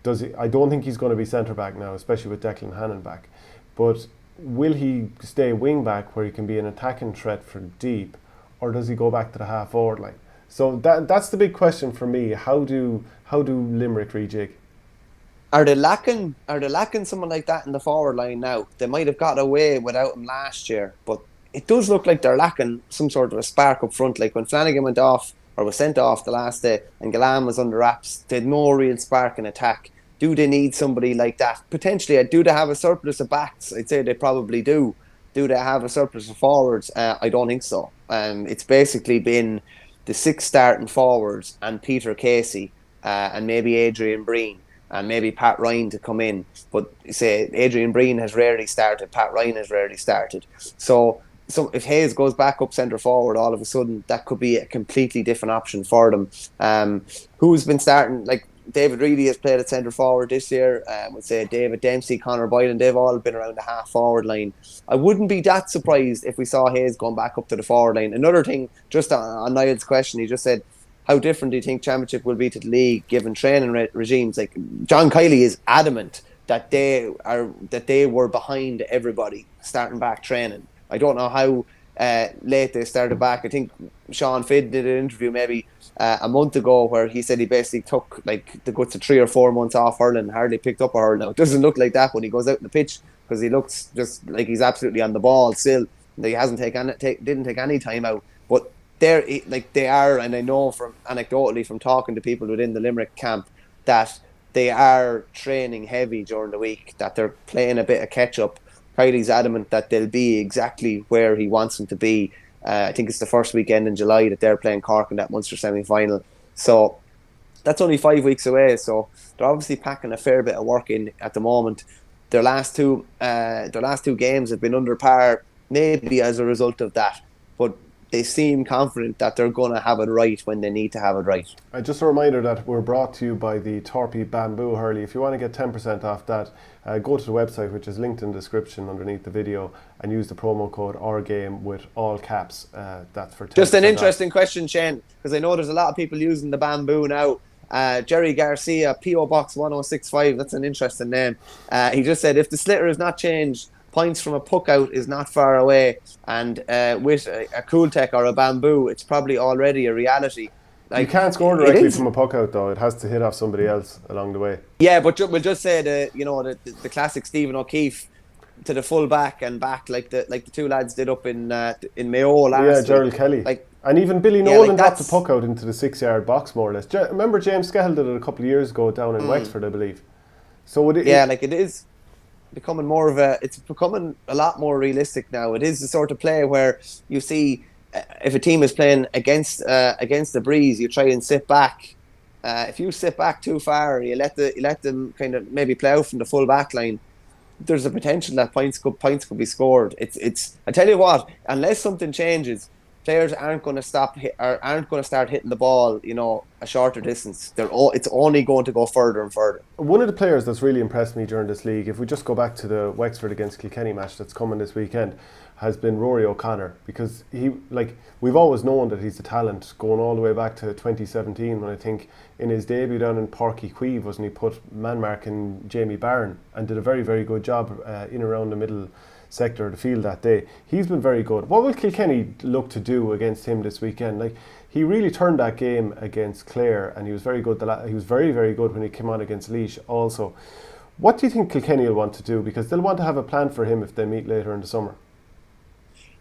Does he? I don't think he's going to be centre back now, especially with Declan Hannon back. But will he stay wing back where he can be an attacking threat from deep, or does he go back to the half forward line? So that's the big question for me. How do Limerick rejig? Are they lacking someone like that in the forward line now? They might have got away without him last year, but it does look like they're lacking some sort of a spark up front. Like when Flanagan went off or was sent off the last day and Galan was under wraps, they had no real spark in attack. Do they need somebody like that? Potentially. Do they have a surplus of backs? I'd say they probably do. Do they have a surplus of forwards? I don't think so. It's basically been the 6 starting forwards and Peter Casey and maybe Adrian Breen and maybe Pat Ryan to come in. But say Adrian Breen has rarely started, Pat Ryan has rarely started. So if Hayes goes back up centre forward, all of a sudden that could be a completely different option for them. Who's been starting? Like David Reedy has played at centre forward this year. Would say David Dempsey, Conor Boylan, they've all been around the half forward line. I wouldn't be that surprised if we saw Hayes going back up to the forward line. Another thing, just on Niall's question, he just said, how different do you think Championship will be to the league given training regimes? Like John Kiley is adamant that they were behind everybody starting back training. I don't know how late they started back. I think Sean Fidd did an interview maybe a month ago where he said he basically took like the guts of 3 or 4 months off hurling and hardly picked up a hurl. Now it doesn't look like that when he goes out in the pitch, because he looks just like he's absolutely on the ball still. He didn't take any time out, but they are, and I know from anecdotally from talking to people within the Limerick camp that they are training heavy during the week, that they're playing a bit of catch up. Kylie's adamant that they'll be exactly where he wants them to be. I think it's the first weekend in July that they're playing Cork in that Munster semi-final. So that's only 5 weeks away. So they're obviously packing a fair bit of work in at the moment. Their last two games have been under par, maybe as a result of that. But they seem confident that they're going to have it right when they need to have it right. Just a reminder that we're brought to you by the Torpy Bamboo Hurley. If you want to get 10% off that, go to the website, which is linked in the description underneath the video, and use the promo code OurGame with all caps. That's for 10% Just an interesting off. question, Shane, because I know there's a lot of people using the bamboo now. Jerry Garcia, P.O. Box 1065, that's an interesting name. He just said, if the slitter is not changed, points from a puck out is not far away, and with a cool tech or a bamboo, it's probably already a reality. You can't score directly from a puck out, though. It has to hit off somebody else along the way. Yeah, but we'll just say the classic Stephen O'Keefe to the full back and back, like the two lads did up in Mayo last week. Yeah, Gerald Kelly. And even Billy Nolan dropped the puck out into the 6-yard box, more or less. Remember James Skehill did it a couple of years ago down in Wexford, I believe. So it is becoming it's becoming a lot more realistic now. It is the sort of play where you see if a team is playing against the breeze, you try and sit back. If you sit back too far, you let them kind of maybe play out from the full back line, there's a potential that points could be scored. It's I tell you what, unless something changes, players aren't going to start hitting the ball, a shorter distance. It's only going to go further and further. One of the players that's really impressed me during this league, if we just go back to the Wexford against Kilkenny match that's coming this weekend, has been Rory O'Connor, because we've always known that he's a talent, going all the way back to 2017 when I think in his debut down in Páirc Uí Chaoimh, wasn't he, put man marking Jamie Barron and did a very, very good job in around the middle sector of the field that day. He's been very good. What will Kilkenny look to do against him this weekend? He really turned that game against Clare, and he was very good. He was very, very good when he came on against Laois also. What do you think Kilkenny will want to do? Because they'll want to have a plan for him if they meet later in the summer.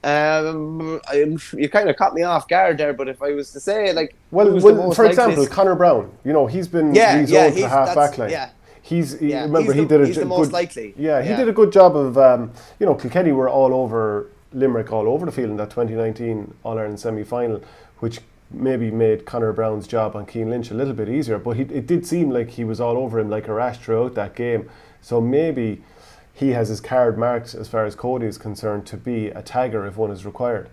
You kind of caught me off guard there, but if I was to say, for example, Conor Brown, he's been rezoned to the half back line. Yeah. He's the most likely. Yeah, he did a good job of, Kilkenny were all over Limerick, all over the field in that 2019 All-Ireland semi-final, which maybe made Conor Brown's job on Cian Lynch a little bit easier, but it did seem like he was all over him like a rash throughout that game. So maybe he has his card marked, as far as Cody is concerned, to be a tagger if one is required.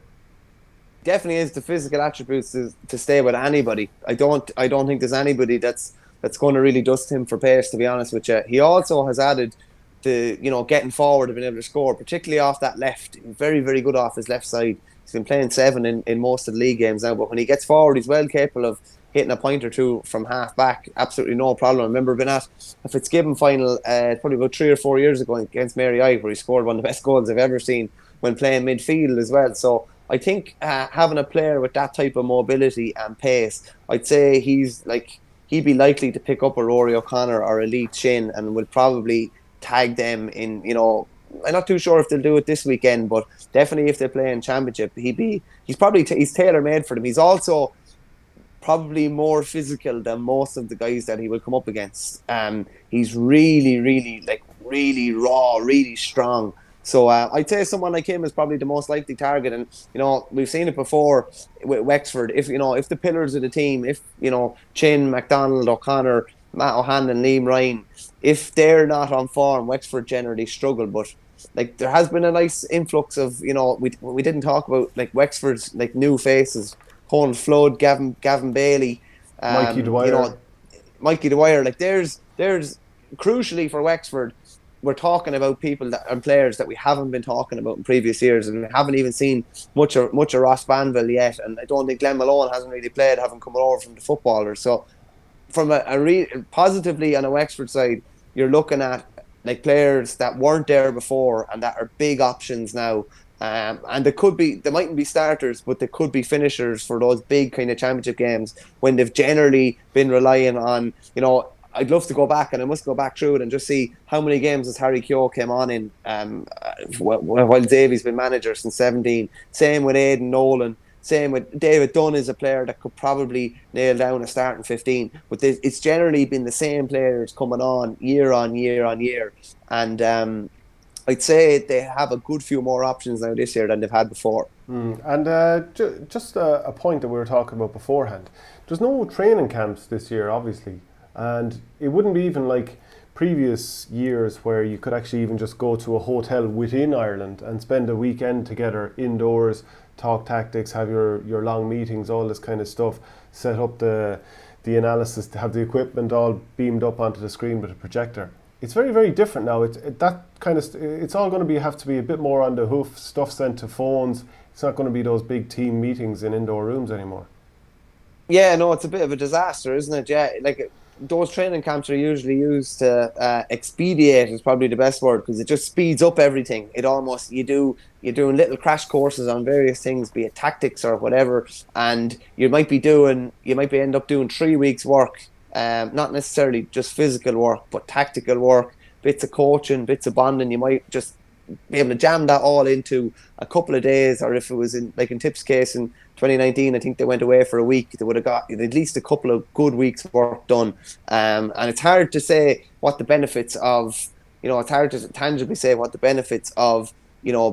Definitely is the physical attributes to stay with anybody. I don't think there's anybody that's going to really dust him for pace, to be honest with you. He also has added to getting forward and being able to score, particularly off that left. He's very, very good off his left side. He's been playing 7 in most of the league games now, but when he gets forward, he's well capable of hitting a point or two from half back. Absolutely no problem. I remember being at a Fitzgibbon final probably about 3 or 4 years ago against Mary I, where he scored one of the best goals I've ever seen when playing midfield as well. So I think having a player with that type of mobility and pace, I'd say he'd be likely to pick up a Rory O'Connor or a Lee Chin and will probably tag them in, I'm not too sure if they'll do it this weekend, but definitely if they play in Championship, he's tailor-made for them. He's also probably more physical than most of the guys that he will come up against. He's really, really, really raw, really strong. So I'd say someone like him is probably the most likely target. And, we've seen it before with Wexford. If the pillars of the team, if, Chin, MacDonald, O'Connor, Matt O'Hanlon, Liam Ryan, if they're not on form, Wexford generally struggle. But, there has been a nice influx of, we didn't talk about, Wexford's, new faces. Colin Flood, Gavin Bailey, Mikey Dwyer. Mikey Dwyer. There's crucially for Wexford, we're talking about people and players that we haven't been talking about in previous years, and we haven't even seen much of Ross Banville yet. And I don't think Glenn Malone hasn't really played, having come over from the footballers. So from positively on a Wexford side, you're looking at like players that weren't there before and that are big options now. And they mightn't be starters, but they could be finishers for those big kind of championship games when they've generally been relying on, I'd love to go back, and I must go back through it and just see how many games has Harry Keogh came on in while Davy's been manager since 17. Same with Aidan Nolan. Same with David Dunn, is a player that could probably nail down a starting 15. But it's generally been the same players coming on year on year on year. And I'd say they have a good few more options now this year than they've had before. And just a point that we were talking about beforehand. There's no training camps this year, obviously. And it wouldn't be even like previous years where you could actually even just go to a hotel within Ireland and spend a weekend together indoors, talk tactics, have your long meetings, all this kind of stuff, set up the analysis, to have the equipment all beamed up onto the screen with a projector. It's very, very different now. It's all going to have to be a bit more on the hoof, stuff sent to phones. It's not going to be those big team meetings in indoor rooms anymore. Yeah, no, it's a bit of a disaster, isn't it? Yeah, like those training camps are usually used to expedite, is probably the best word, because it just speeds up everything. It almost, you're doing little crash courses on various things, be it tactics or whatever, and you might end up doing 3 weeks work, not necessarily just physical work, but tactical work, bits of coaching, bits of bonding. You might just be able to jam that all into a couple of days, or if it was in Tip's case in 2019, I think they went away for a week, they would have got at least a couple of good weeks work done. And it's hard to say what the benefits of, it's hard to tangibly say what the benefits of,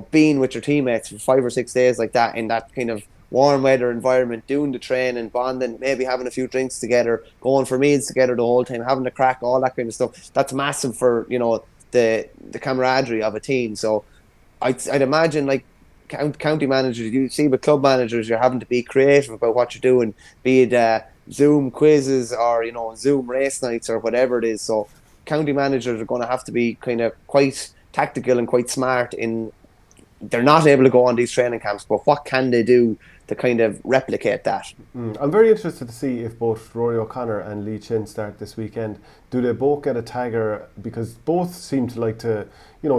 being with your teammates for 5 or 6 days like that, in that kind of warm weather environment, doing the training, bonding, maybe having a few drinks together, going for meals together the whole time, having a crack, all that kind of stuff. That's massive for, the camaraderie of a team. So I'd imagine, like, county managers, you see with club managers, you're having to be creative about what you're doing, be it Zoom quizzes or Zoom race nights or whatever it is. So county managers are going to have to be kind of quite tactical and quite smart in, they're not able to go on these training camps, but what can they do to kind of replicate that? I'm very interested to see if both Rory O'Connor and Lee Chin start this weekend. Do they both get a tagger? Because both seem to like to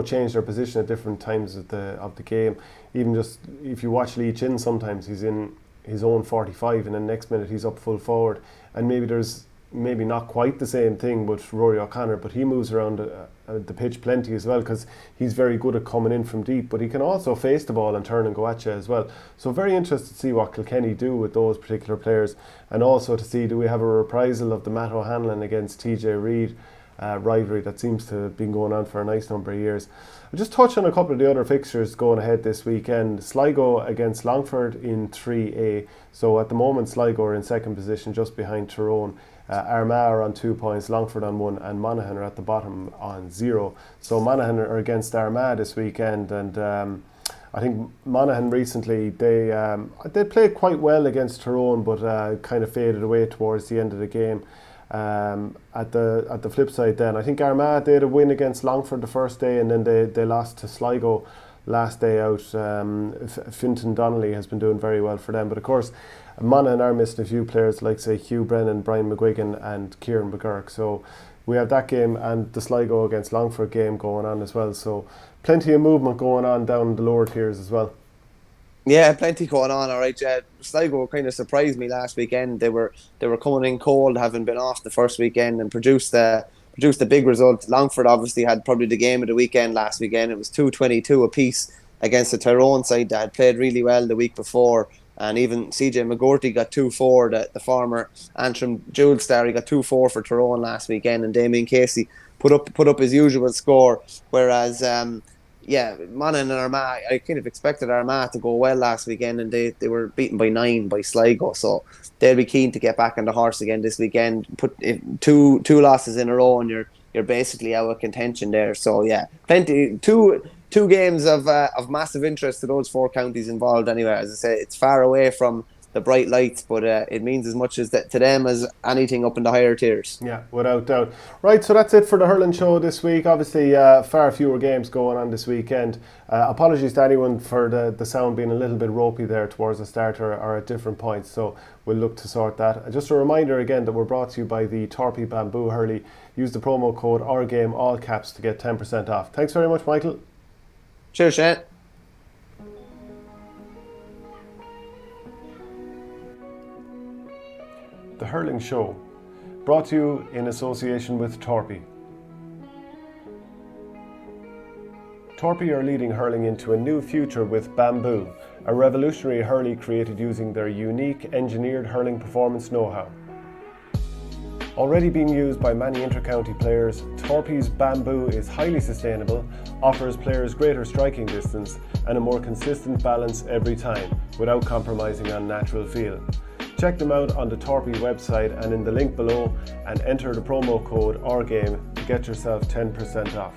change their position at different times of the game. Even just if you watch Lee Chin, sometimes he's in his own 45 and then next minute he's up full forward, and maybe not quite the same thing with Rory O'Connor, but he moves around the pitch plenty as well, because he's very good at coming in from deep, but he can also face the ball and turn and go at you as well. So very interested to see what Kilkenny do with those particular players, and also to see, do we have a reprisal of the Matt O'Hanlon against TJ Reid rivalry that seems to have been going on for a nice number of years. I'll just touch on a couple of the other fixtures going ahead this weekend. Sligo against Longford in 3A. So at the moment Sligo are in second position just behind Tyrone. Armagh are on 2 points, Longford on 1, and Monaghan are at the bottom on 0. So Monaghan are against Armagh this weekend, and I think Monaghan recently, they played quite well against Tyrone, but kind of faded away towards the end of the game. At the flip side then, I think Armagh, they had a win against Longford the first day, and then they lost to Sligo last day out. Fintan Donnelly has been doing very well for them, but of course Monaghan are missing a few players like, say, Hugh Brennan, Brian McGuigan and Kieran McGurk. So we have that game and the Sligo against Longford game going on as well. So plenty of movement going on down the lower tiers as well. Yeah, plenty going on. All right, Sligo kind of surprised me last weekend. They were coming in cold, having been off the first weekend, and produced a big result. Longford obviously had probably the game of the weekend last weekend. It was 2-22 apiece against the Tyrone side that had played really well the week before. And even CJ McGorty got 2-4, the former Antrim Jewel star. He got 2-4 for Tyrone last weekend, and Damien Casey put up his usual score. Whereas, Monaghan and Armagh, I kind of expected Armagh to go well last weekend, and they were beaten by 9 by Sligo. So they'll be keen to get back on the horse again this weekend. Put two losses in a row, and you're basically out of contention there. So yeah, plenty two games of massive interest to those 4 counties involved. Anyway, as I say, it's far away from the bright lights, but it means as much as that to them as anything up in the higher tiers. Yeah, without doubt. Right, so that's it for the Hurling Show this week. Obviously, far fewer games going on this weekend. Apologies to anyone for the sound being a little bit ropey there towards the start or at different points, so we'll look to sort that. Just a reminder again that we're brought to you by the Torpy Bamboo Hurley. Use the promo code OurGame, all caps, to get 10% off. Thanks very much, Michael. Cheers, Shane. The Hurling Show, brought to you in association with Torpy. Torpy are leading hurling into a new future with Bamboo, a revolutionary hurley created using their unique engineered hurling performance know-how. Already being used by many inter-county players, Torpy's Bamboo is highly sustainable, offers players greater striking distance and a more consistent balance every time, without compromising on natural feel. Check them out on the Torpy website and in the link below, and enter the promo code OurGame to get yourself 10% off.